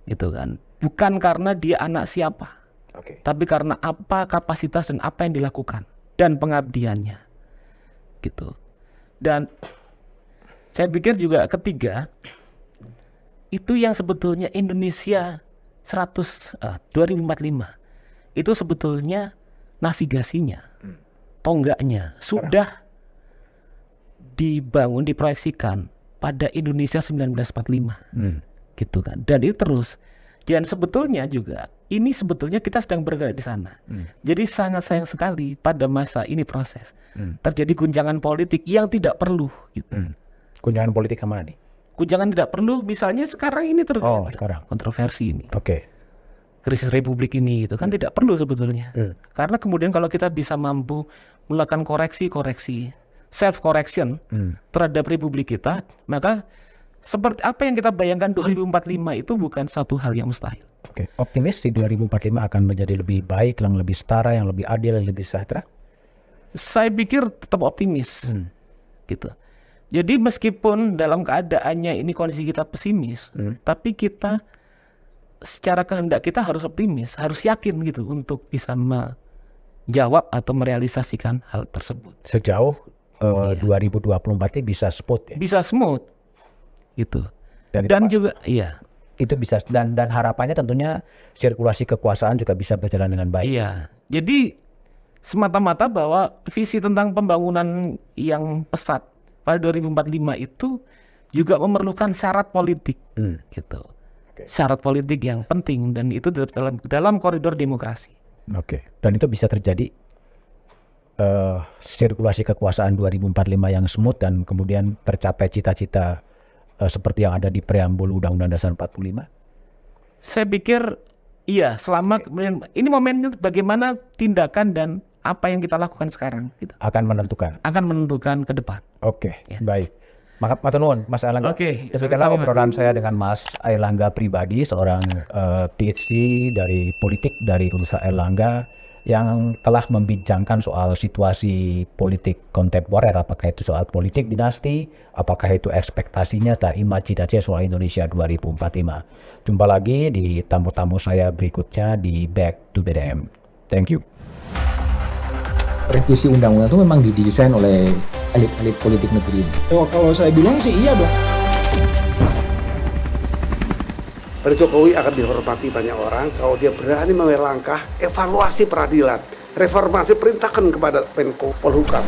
Gitu kan. Bukan karena dia anak siapa, tapi karena apa kapasitas dan apa yang dilakukan dan pengabdiannya. Gitu. Dan saya pikir juga ketiga, itu yang sebetulnya Indonesia 2045 itu sebetulnya navigasinya, tonggaknya sudah dibangun, diproyeksikan pada Indonesia 1945, gitu kan. Dan itu terus. Dan sebetulnya juga ini sebetulnya kita sedang bergerak di sana. Jadi sangat sayang sekali pada masa ini proses terjadi guncangan politik yang tidak perlu. Gitu. Guncangan politik kemana nih? Guncangan tidak perlu, misalnya sekarang ini terjadi sekarang kontroversi ini. Krisis republik ini gitu kan tidak perlu sebetulnya. Karena kemudian kalau kita bisa mampu melakukan koreksi, self correction terhadap republik kita, maka seperti apa yang kita bayangkan 2045 itu bukan satu hal yang mustahil. Optimis di 2045 akan menjadi lebih baik, yang lebih setara, yang lebih adil, yang lebih sejahtera? Saya pikir tetap optimis. Gitu. Jadi meskipun dalam keadaannya ini kondisi kita pesimis, tapi kita secara kehendak kita harus optimis, harus yakin gitu untuk bisa menjawab atau merealisasikan hal tersebut. Sejauh 2024 ini bisa smooth ya? Bisa smooth gitu. Dan juga itu bisa, dan harapannya tentunya sirkulasi kekuasaan juga bisa berjalan dengan baik. Iya. Jadi semata-mata bahwa visi tentang pembangunan yang pesat pada 2045 itu juga memerlukan syarat politik gitu. Syarat politik yang penting, dan itu dalam koridor demokrasi. Dan itu bisa terjadi sirkulasi kekuasaan 2045 yang smooth dan kemudian tercapai cita-cita seperti yang ada di preambul Undang-Undang Dasar 45? Saya pikir iya, selama kemudian ini momennya bagaimana tindakan dan apa yang kita lakukan sekarang gitu, Akan menentukan. akan menentukan ke depan. Oke, Ya. baik. Matur nuwun, Mas Airlangga. Oke, Demikianlah sama-sama, Mas. obrolan saya dengan Mas Airlangga pribadi, seorang PhD dari politik dari Universitas Airlangga yang telah membincangkan soal situasi politik kontemporer, apakah itu soal politik dinasti, apakah itu ekspektasinya dan imajinasinya soal Indonesia 2045. Jumpa lagi di tamu-tamu saya berikutnya di Back to BDM. Thank you. Revisi undang-undang itu memang didesain oleh elit-elit politik negeri ini. Kalau saya bilang sih iya dong. Pak Jokowi akan dihormati banyak orang kalau dia berani mengambil langkah evaluasi peradilan, reformasi perintahkan kepada Menko Polhukam.